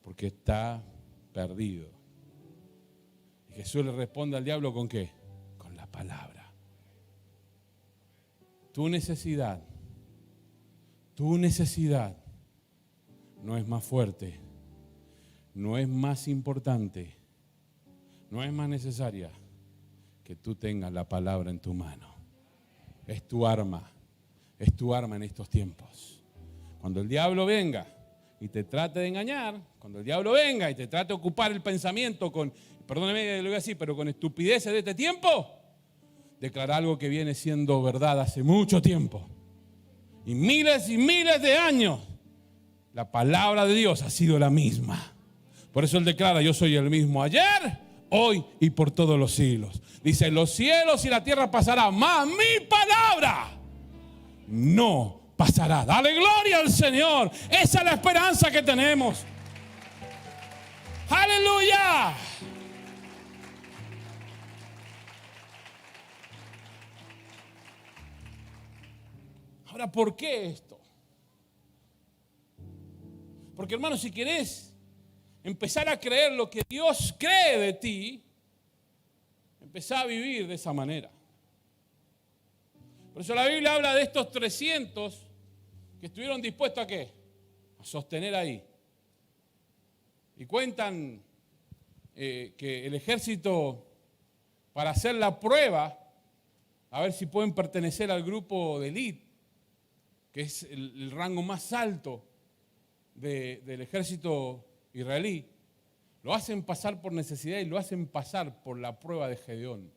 Porque está perdido. Y Jesús le responde al diablo ¿con qué? Con la palabra. Tu necesidad no es más fuerte, no es más importante, no es más necesaria que tú tengas la palabra en tu mano. Es tu arma en estos tiempos. Cuando el diablo venga y te trate de engañar, cuando el diablo venga y te trate de ocupar el pensamiento con, perdóneme que lo voy a decir, pero con estupideces de este tiempo, declara algo que viene siendo verdad hace mucho tiempo. Y miles de años, la palabra de Dios ha sido la misma. Por eso Él declara, yo soy el mismo ayer, hoy y por todos los siglos. Dice, los cielos y la tierra pasarán, mas mi palabra no pasará. Dale gloria al Señor. Esa es la esperanza que tenemos. ¡Aleluya! Ahora, ¿por qué esto? Porque, hermano, si querés empezar a creer lo que Dios cree de ti, empezá a vivir de esa manera. Por eso la Biblia habla de estos 300 que estuvieron dispuestos ¿a qué? A sostener ahí. Y cuentan que el ejército, para hacer la prueba, a ver si pueden pertenecer al grupo de élite, que es el rango más alto del ejército israelí, lo hacen pasar por necesidad y lo hacen pasar por la prueba de Gedeón.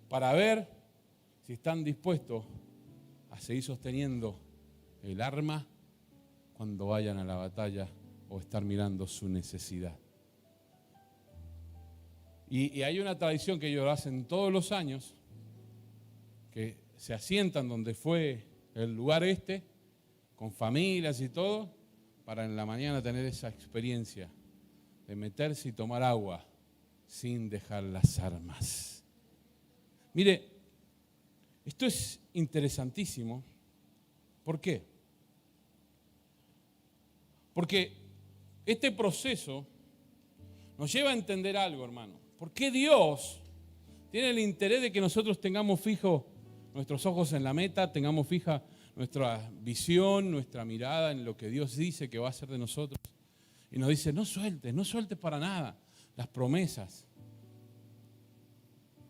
Para ver si están dispuestos a seguir sosteniendo el arma cuando vayan a la batalla o estar mirando su necesidad. Y hay una tradición que ellos hacen todos los años, que se asientan donde fue el lugar con familias y todo, para en la mañana tener esa experiencia de meterse y tomar agua sin dejar las armas. Mire, esto es interesantísimo. ¿Por qué? Porque este proceso nos lleva a entender algo, hermano. ¿Por qué Dios tiene el interés de que nosotros tengamos fijos nuestros ojos en la meta, tengamos fija nuestra visión, nuestra mirada en lo que Dios dice que va a hacer de nosotros? Y nos dice, no sueltes para nada las promesas.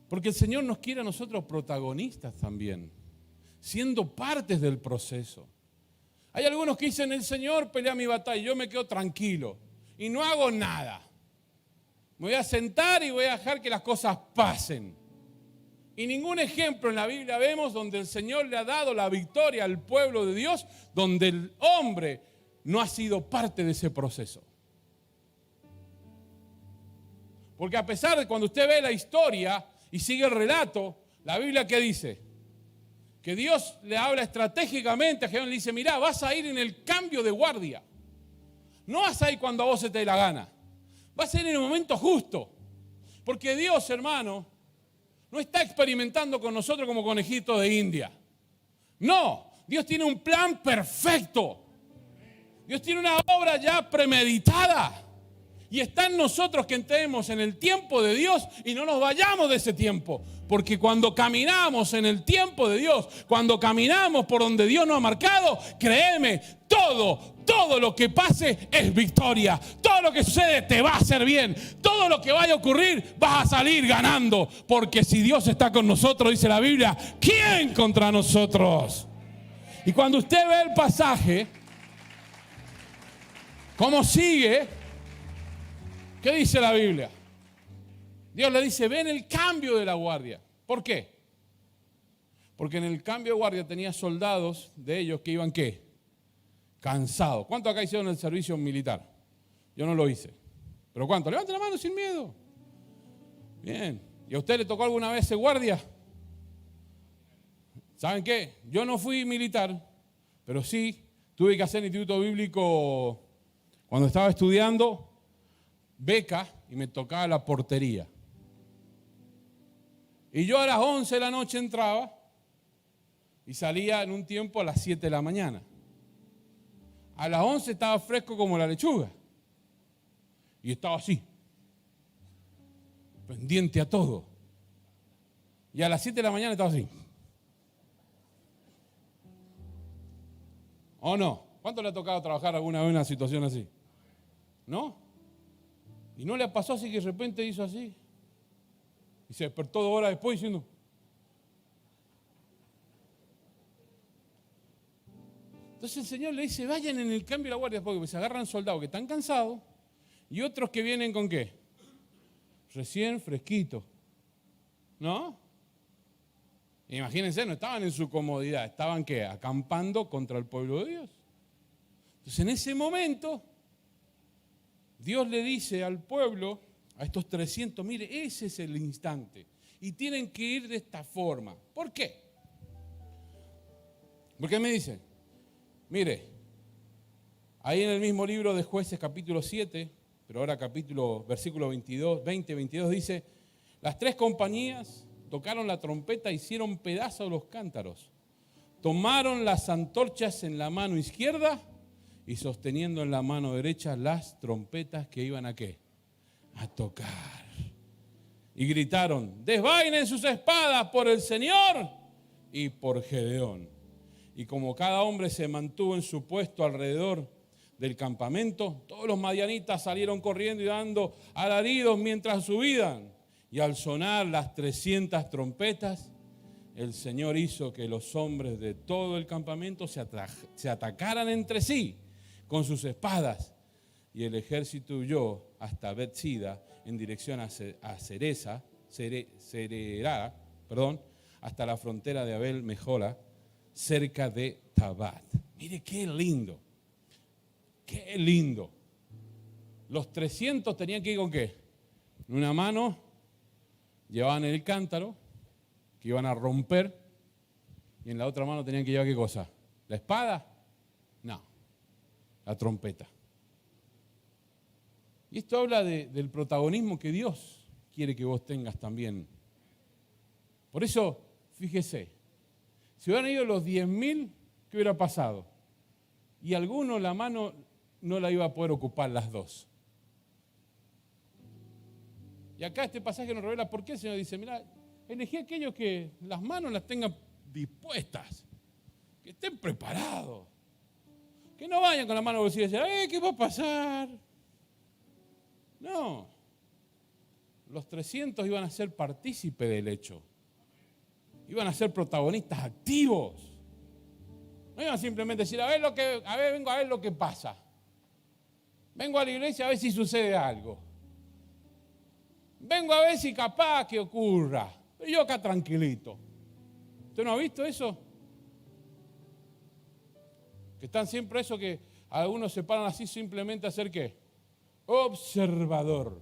Porque el Señor nos quiere a nosotros protagonistas también, siendo partes del proceso. Hay algunos que dicen, el Señor pelea mi batalla y yo me quedo tranquilo y no hago nada. Me voy a sentar y voy a dejar que las cosas pasen. Y ningún ejemplo en la Biblia vemos donde el Señor le ha dado la victoria al pueblo de Dios, donde el hombre no ha sido parte de ese proceso. Porque a pesar de cuando usted ve la historia y sigue el relato, la Biblia ¿qué dice? Que Dios le habla estratégicamente a Gedeón, le dice, mirá, vas a ir en el cambio de guardia. No vas a ir cuando a vos se te dé la gana. Vas a ir en el momento justo. Porque Dios, hermano, no está experimentando con nosotros como conejitos de India. No, Dios tiene un plan perfecto. Dios tiene una obra ya premeditada. Y está en nosotros que entremos en el tiempo de Dios y no nos vayamos de ese tiempo. Porque cuando caminamos en el tiempo de Dios, cuando caminamos por donde Dios nos ha marcado, créeme, todo lo que pase es victoria. Todo lo que sucede te va a hacer bien. Todo lo que vaya a ocurrir vas a salir ganando. Porque si Dios está con nosotros, dice la Biblia, ¿quién contra nosotros? Y cuando usted ve el pasaje, ¿cómo sigue? ¿Qué dice la Biblia? Dios le dice, ven el cambio de la guardia. ¿Por qué? Porque en el cambio de guardia tenía soldados de ellos que iban, ¿qué? Cansados. ¿Cuántos acá hicieron el servicio militar? Yo no lo hice. ¿Pero cuánto? Levanten la mano sin miedo. Bien. ¿Y a usted le tocó alguna vez ser guardia? ¿Saben qué? Yo no fui militar, pero sí tuve que hacer el instituto bíblico cuando estaba estudiando, beca, y me tocaba la portería. Y yo a las 11 de la noche entraba y salía en un tiempo a las 7 de la mañana. A las 11 estaba fresco como la lechuga. Y estaba así, pendiente a todo. Y a las 7 de la mañana estaba así. ¿O no? ¿Cuánto le ha tocado trabajar alguna vez en una situación así? ¿No? Y no le pasó así que de repente hizo así. Y se despertó 2 horas después diciendo. Entonces el Señor le dice, vayan en el cambio de la guardia, porque se agarran soldados que están cansados y otros que vienen con ¿qué? Recién fresquitos. ¿No? Imagínense, no estaban en su comodidad, estaban ¿qué? Acampando contra el pueblo de Dios. Entonces en ese momento, Dios le dice al pueblo, a estos 300, mire, ese es el instante. Y tienen que ir de esta forma. ¿Por qué? Porque me dice, mire, ahí en el mismo libro de Jueces capítulo 7, pero ahora versículo 20-22 dice, las 3 compañías tocaron la trompeta, hicieron pedazos los cántaros, tomaron las antorchas en la mano izquierda y sosteniendo en la mano derecha las trompetas que iban a ¿qué? A tocar. Y gritaron, desvainen sus espadas por el Señor y por Gedeón. Y como cada hombre se mantuvo en su puesto alrededor del campamento, todos los madianitas salieron corriendo y dando alaridos mientras subían. Y al sonar las 300 trompetas, el Señor hizo que los hombres de todo el campamento se atacaran entre sí con sus espadas. Y el ejército huyó hasta Betsida en dirección a Cerera, hasta la frontera de Abel Mejola, cerca de Tabat. Mire qué lindo, qué lindo. Los 300 tenían que ir con ¿qué? En una mano llevaban el cántaro que iban a romper y en la otra mano tenían que llevar ¿qué cosa? ¿La espada? No, la trompeta. Y esto habla del protagonismo que Dios quiere que vos tengas también. Por eso, fíjese, si hubieran ido los 10.000, ¿qué hubiera pasado? Y alguno la mano no la iba a poder ocupar las 2. Y acá este pasaje nos revela por qué el Señor dice, mira, elegí a aquellos que las manos las tengan dispuestas, que estén preparados, que no vayan con la mano bolsilla y decir, ¿qué va a pasar? No, los 300 iban a ser partícipes del hecho, iban a ser protagonistas activos, no iban simplemente a decir, vengo a ver lo que pasa, vengo a la iglesia a ver si sucede algo. Vengo a ver si capaz que ocurra. Pero yo acá tranquilito. ¿Usted no ha visto eso? Que están siempre eso que algunos se paran así simplemente a hacer ¿qué? Observador.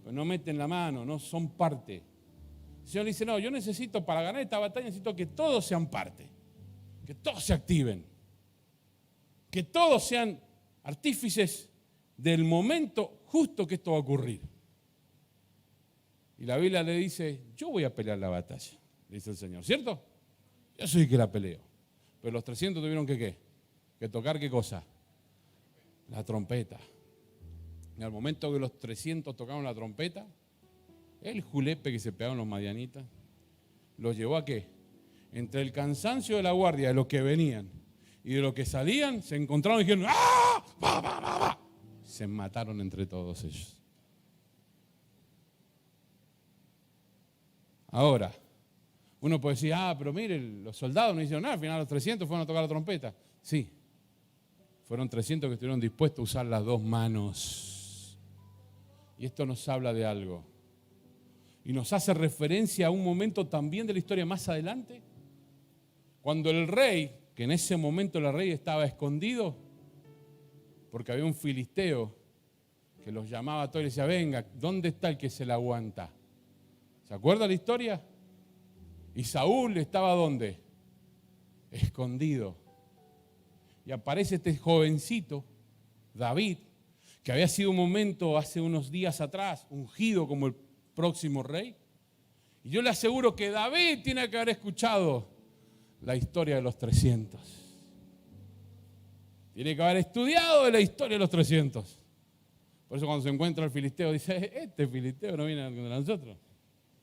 Pero no meten la mano, no son parte. El Señor dice, no, yo necesito para ganar esta batalla, necesito que todos sean parte. Que todos se activen. Que todos sean artífices del momento justo que esto va a ocurrir. Y la Biblia le dice, yo voy a pelear la batalla, dice el Señor, ¿cierto? Yo soy el que la peleo. Pero los 300 tuvieron que ¿qué? Que tocar ¿qué cosa? La trompeta. Y al momento que los 300 tocaron la trompeta, el julepe que se pegaron los madianitas, los llevó a qué? Entre el cansancio de la guardia, de los que venían y de los que salían, se encontraron y dijeron, ¡ah! ¡Va, va, va, va! Se mataron entre todos ellos. Ahora, uno puede decir, pero mire, los soldados no hicieron nada, al final los 300 fueron a tocar la trompeta. Sí, fueron 300 que estuvieron dispuestos a usar las dos manos. Y esto nos habla de algo. Y nos hace referencia a un momento también de la historia más adelante, cuando el rey, que en ese momento el rey estaba escondido, porque había un filisteo que los llamaba a todos y decía, venga, ¿dónde está el que se la aguanta? ¿Se acuerda la historia? Y Saúl estaba ¿dónde? Escondido. Y aparece este jovencito, David, que había sido un momento hace unos días atrás, ungido como el próximo rey. Y yo le aseguro que David tiene que haber escuchado la historia de los 300. Tiene que haber estudiado de la historia de los 300. Por eso cuando se encuentra el filisteo dice, este filisteo no viene de nosotros.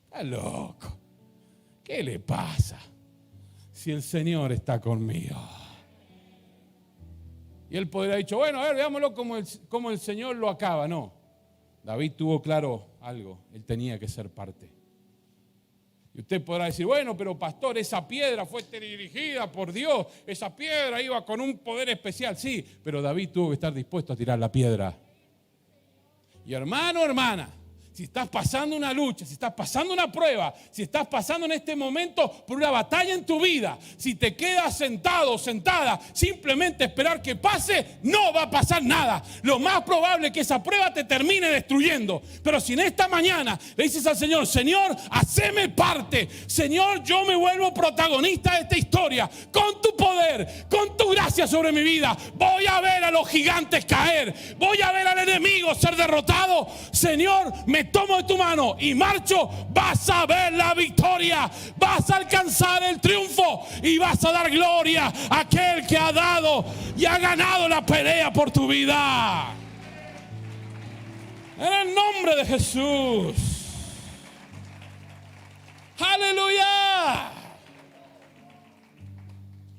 Está loco. ¿Qué le pasa? Si el Señor está conmigo. Y él podría haber dicho, bueno, a ver, veámoslo cómo el Señor lo acaba. No. David tuvo claro algo. Él tenía que ser parte. Y usted podrá decir, bueno, pero pastor, esa piedra fue dirigida por Dios. Esa piedra iba con un poder especial. Sí, pero David tuvo que estar dispuesto a tirar la piedra. Y hermano, hermana, si estás pasando una lucha, si estás pasando una prueba, si estás pasando en este momento por una batalla en tu vida, si te quedas sentado o sentada, simplemente esperar que pase, no va a pasar nada. Lo más probable es que esa prueba te termine destruyendo. Pero si en esta mañana le dices al Señor, Señor, haceme parte. Señor, yo me vuelvo protagonista de esta historia. Con tu poder, con tu gracia sobre mi vida, voy a ver a los gigantes caer. Voy a ver al enemigo ser derrotado. Señor, me tomo de tu mano y marcho, vas a ver la victoria, vas a alcanzar el triunfo y vas a dar gloria a aquel que ha dado y ha ganado la pelea por tu vida. En el nombre de Jesús. Aleluya.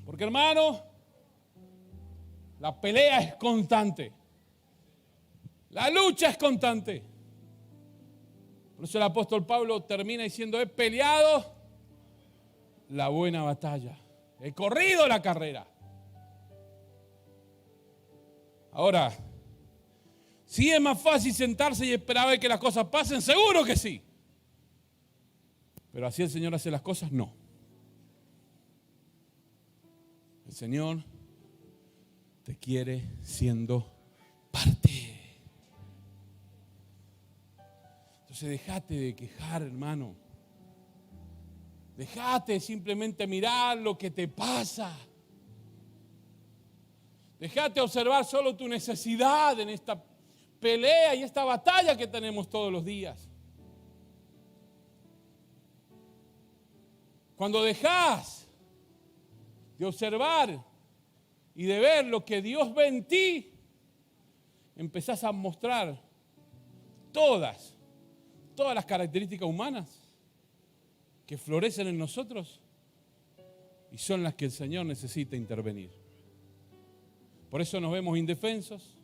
Porque hermano, la pelea es constante. La lucha es constante. Por eso el apóstol Pablo termina diciendo, he peleado la buena batalla. He corrido la carrera. Ahora, ¿sí es más fácil sentarse y esperar a ver que las cosas pasen? Seguro que sí. Pero así el Señor hace las cosas, no. El Señor te quiere siendo parte. Entonces dejate de quejar, hermano. Dejate de simplemente mirar lo que te pasa. Dejate de observar solo tu necesidad en esta pelea y esta batalla que tenemos todos los días. Cuando dejas de observar y de ver lo que Dios ve en ti, empezás a mostrar todas las características humanas que florecen en nosotros y son las que el Señor necesita intervenir. Por eso nos vemos indefensos,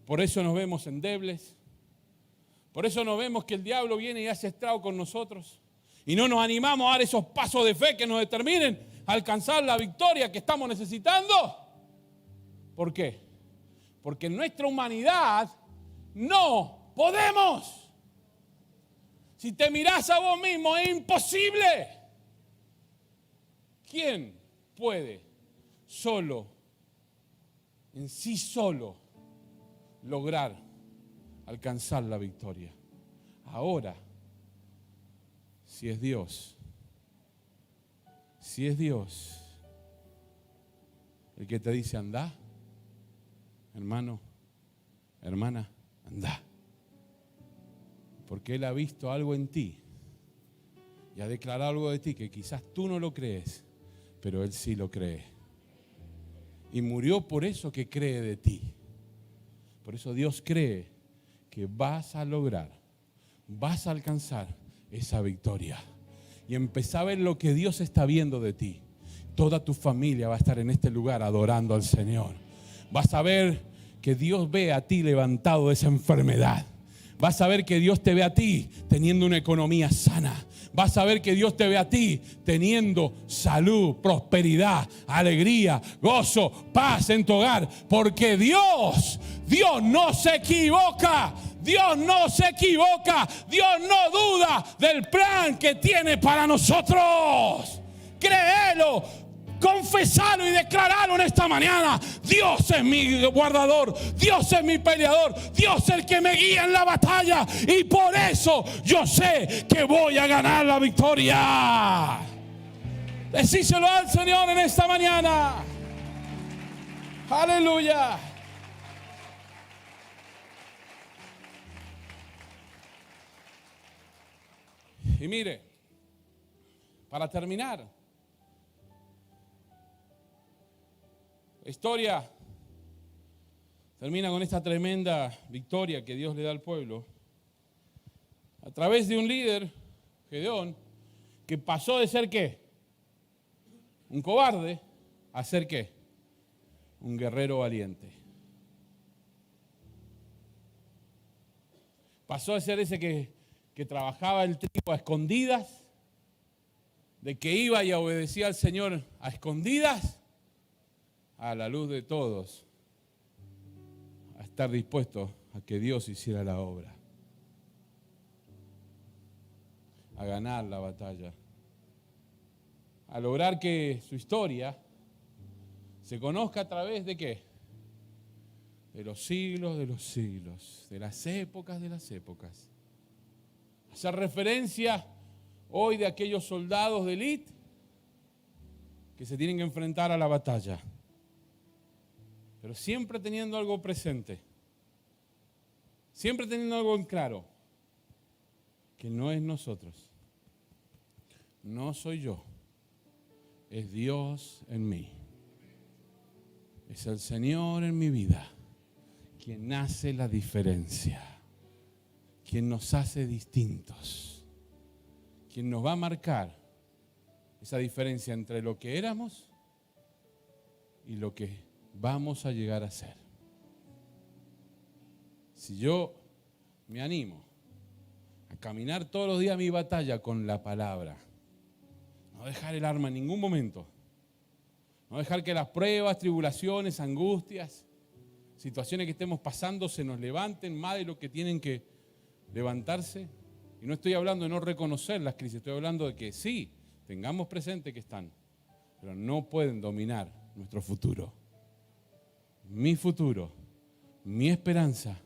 por eso nos vemos endebles, por eso nos vemos que el diablo viene y hace estrago con nosotros y no nos animamos a dar esos pasos de fe que nos determinen a alcanzar la victoria que estamos necesitando. ¿Por qué? Porque en nuestra humanidad no podemos. Si te mirás a vos mismo, es imposible. ¿Quién puede en sí solo, lograr alcanzar la victoria? Ahora, si es Dios el que te dice anda, hermano, hermana, anda. Porque Él ha visto algo en ti y ha declarado algo de ti que quizás tú no lo crees, pero Él sí lo cree. Y murió por eso que cree de ti. Por eso Dios cree que vas a lograr, vas a alcanzar esa victoria. Y empezá a ver lo que Dios está viendo de ti. Toda tu familia va a estar en este lugar adorando al Señor. Vas a ver que Dios ve a ti levantado de esa enfermedad. Vas a ver que Dios te ve a ti teniendo una economía sana. Vas a ver que Dios te ve a ti teniendo salud, prosperidad, alegría, gozo, paz en tu hogar. Porque Dios no se equivoca. Dios no se equivoca. Dios no duda del plan que tiene para nosotros. Créelo. Confesarlo y declararlo en esta mañana. Dios es mi guardador, Dios es mi peleador, Dios es el que me guía en la batalla, y por eso yo sé que voy a ganar la victoria. Decíselo al Señor en esta mañana. Aleluya. Y mire, para terminar, la historia termina con esta tremenda victoria que Dios le da al pueblo a través de un líder, Gedeón, que pasó de ser ¿qué? Un cobarde a ser ¿qué? Un guerrero valiente. Pasó de ser ese que trabajaba el trigo a escondidas, de que iba y obedecía al Señor a escondidas, a la luz de todos, a estar dispuesto a que Dios hiciera la obra, a ganar la batalla, a lograr que su historia se conozca a través de ¿qué? De los siglos, de las épocas. Hacer referencia hoy de aquellos soldados de élite que se tienen que enfrentar a la batalla, pero siempre teniendo algo presente, siempre teniendo algo en claro, que no es nosotros, no soy yo, es Dios en mí, es el Señor en mi vida, quien hace la diferencia, quien nos hace distintos, quien nos va a marcar esa diferencia entre lo que éramos y lo que vamos a llegar a ser. Si yo me animo a caminar todos los días mi batalla con la palabra, no dejar el arma en ningún momento, no dejar que las pruebas, tribulaciones, angustias, situaciones que estemos pasando se nos levanten más de lo que tienen que levantarse. Y no estoy hablando de no reconocer las crisis, estoy hablando de que sí, tengamos presente que están, pero no pueden dominar nuestro futuro. Mi futuro, mi esperanza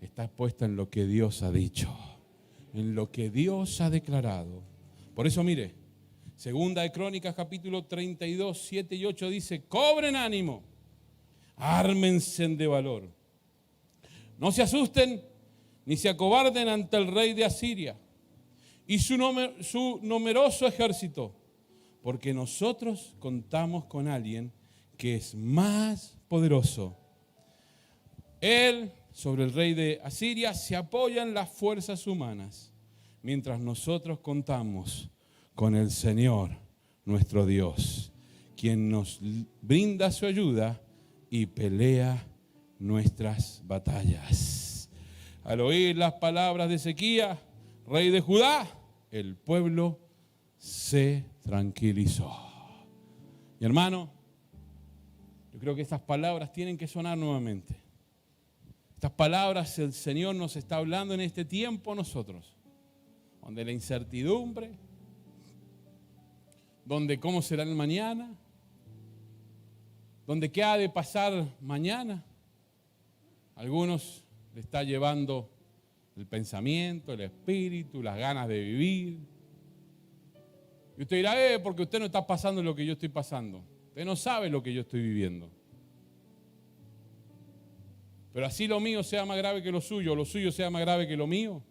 está puesta en lo que Dios ha dicho, en lo que Dios ha declarado. Por eso mire, Segunda de Crónicas capítulo 32, 7 y 8 dice: cobren ánimo, ármense de valor, no se asusten ni se acobarden ante el rey de Asiria y su numeroso ejército, porque nosotros contamos con alguien que es más poderoso. Él, sobre el rey de Asiria, se apoyan las fuerzas humanas, mientras nosotros contamos con el Señor, nuestro Dios, quien nos brinda su ayuda y pelea nuestras batallas. Al oír las palabras de Ezequías, rey de Judá, el pueblo se tranquilizó. Mi hermano, yo creo que estas palabras tienen que sonar nuevamente. Estas palabras el Señor nos está hablando en este tiempo a nosotros, donde la incertidumbre, donde cómo será el mañana, donde qué ha de pasar mañana. Algunos le está llevando el pensamiento, el espíritu, las ganas de vivir. Y usted dirá, porque usted no está pasando lo que yo estoy pasando. Usted no sabe lo que yo estoy viviendo. Pero así lo mío sea más grave que lo suyo sea más grave que lo mío,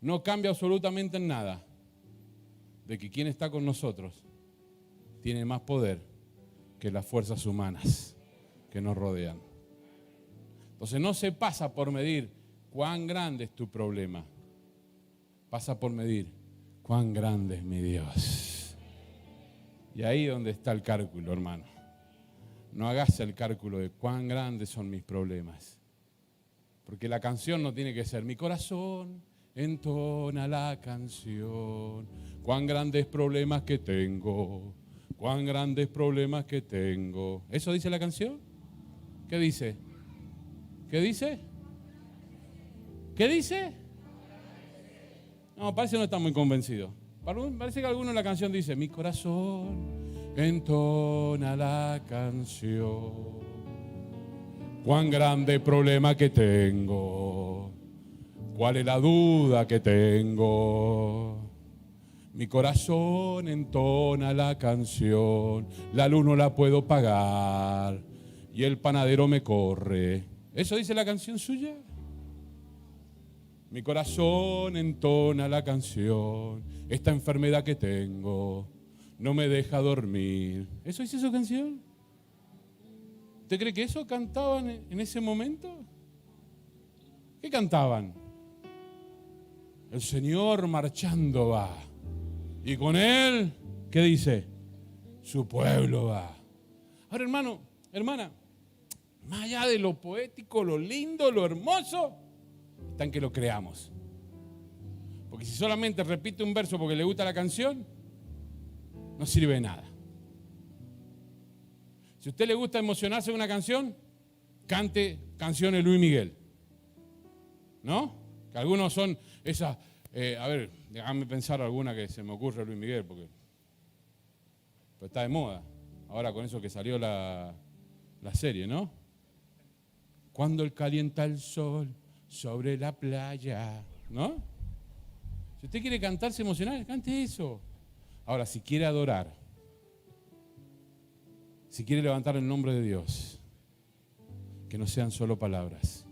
no cambia absolutamente en nada de que quien está con nosotros tiene más poder que las fuerzas humanas que nos rodean. Entonces no se pasa por medir cuán grande es tu problema. Pasa por medir cuán grande es mi Dios. Y ahí donde está el cálculo, hermano. No hagas el cálculo de cuán grandes son mis problemas. Porque la canción no tiene que ser mi corazón entona la canción. Cuán grandes problemas que tengo. Cuán grandes problemas que tengo. ¿Eso dice la canción? ¿Qué dice? ¿Qué dice? ¿Qué dice? No, parece que no está muy convencido. Parece que alguno en la canción dice, mi corazón entona la canción. Cuán grande problema que tengo. ¿Cuál es la duda que tengo? Mi corazón entona la canción. La luz no la puedo pagar y el panadero me corre. ¿Eso dice la canción suya? Mi corazón entona la canción. Esta enfermedad que tengo no me deja dormir. ¿Eso dice su canción? ¿Usted cree que eso cantaban en ese momento? ¿Qué cantaban? El Señor marchando va. Y con Él, ¿qué dice? Su pueblo va. Ahora, hermano, hermana, más allá de lo poético, lo lindo, lo hermoso, está en que lo creamos. Porque si solamente repite un verso porque le gusta la canción, no sirve de nada. Si a usted le gusta emocionarse de una canción, cante canciones de Luis Miguel. ¿No? Que algunos son esas... a ver, déjame pensar alguna que se me ocurre Luis Miguel, porque pues está de moda. Ahora con eso que salió la serie, ¿no? Cuando calienta el sol sobre la playa, ¿no? Si usted quiere cantarse emocional, cante eso. Ahora, si quiere adorar, si quiere levantar el nombre de Dios, que no sean solo palabras,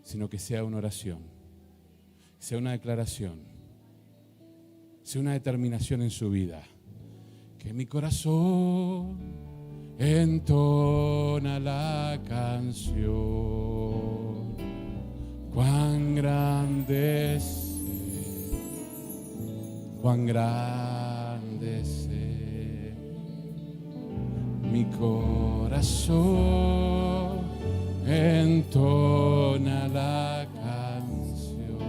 sino que sea una oración, sea una declaración, sea una determinación en su vida. Que mi corazón entona la canción. Cuán grande es, cuán grande es mi corazón entona la canción.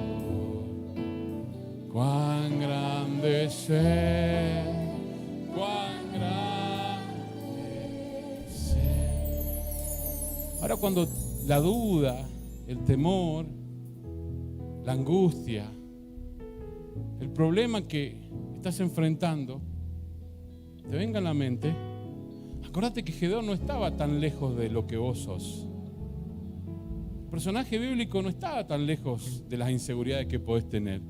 Cuán grande es, cuán grande es. Ahora cuando la duda, el temor, la angustia, el problema que estás enfrentando te venga a la mente, acordate que Gedeón no estaba tan lejos de lo que vos sos. El personaje bíblico no estaba tan lejos de las inseguridades que podés tener,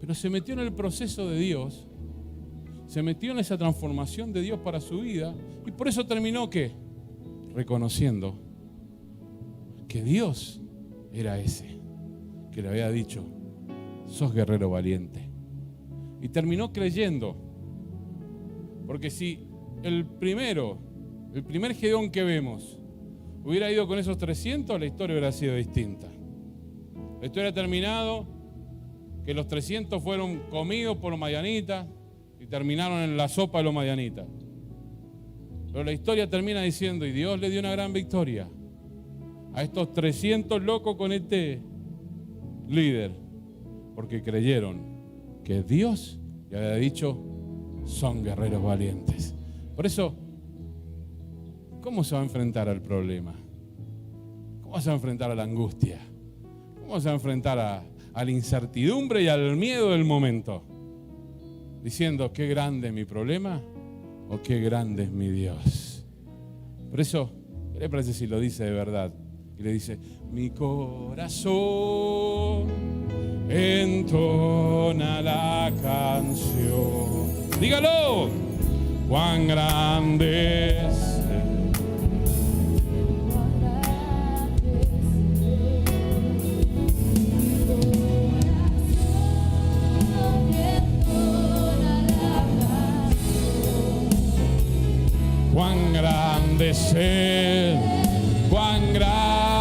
pero se metió en el proceso de Dios, se metió en esa transformación de Dios para su vida, y por eso terminó, ¿qué? Reconociendo que Dios era ese que le había dicho, sos guerrero valiente. Y terminó creyendo, porque si el primer Gedeón que vemos hubiera ido con esos 300, la historia hubiera sido distinta. La historia ha terminado que los 300 fueron comidos por los madianitas y terminaron en la sopa de los madianitas. Pero la historia termina diciendo, y Dios le dio una gran victoria a estos 300 locos con este líder, porque creyeron que Dios le había dicho, son guerreros valientes. Por eso, ¿cómo se va a enfrentar al problema? ¿Cómo se va a enfrentar a la angustia? ¿Cómo se va a enfrentar a la incertidumbre y al miedo del momento? Diciendo, qué grande es mi problema o qué grande es mi Dios. Por eso, ¿qué le parece si lo dice de verdad? Y le dice, mi corazón entona la canción. Dígalo. Cuán grande es. Cuán grande es Él, cuán grande.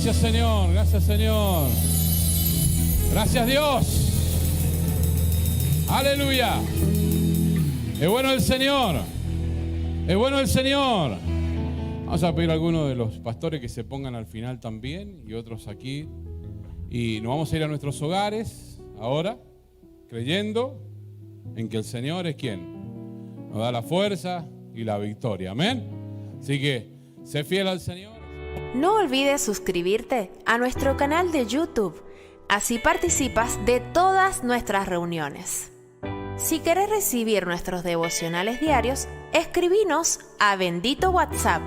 Gracias, Señor. Gracias, Señor. Gracias, Dios. Aleluya. Es bueno el Señor. Es bueno el Señor. Vamos a pedir a algunos de los pastores que se pongan al final también y otros aquí. Y nos vamos a ir a nuestros hogares ahora, creyendo en que el Señor es quien nos da la fuerza y la victoria. Amén. Así que sé fiel al Señor. No olvides suscribirte a nuestro canal de YouTube. Así participas de todas nuestras reuniones. Si querés recibir nuestros devocionales diarios, escribinos a Bendito WhatsApp.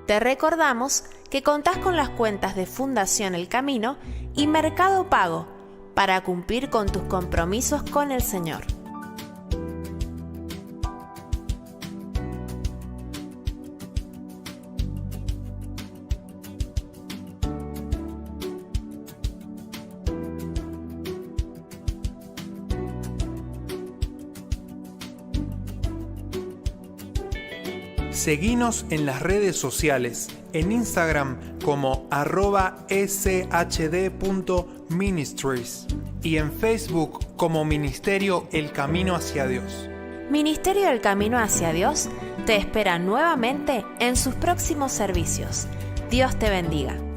Te recordamos que contás con las cuentas de Fundación El Camino y Mercado Pago para cumplir con tus compromisos con el Señor. Seguinos en las redes sociales, en Instagram como @shd.ministries y en Facebook como Ministerio El Camino hacia Dios. Ministerio El Camino hacia Dios te espera nuevamente en sus próximos servicios. Dios te bendiga.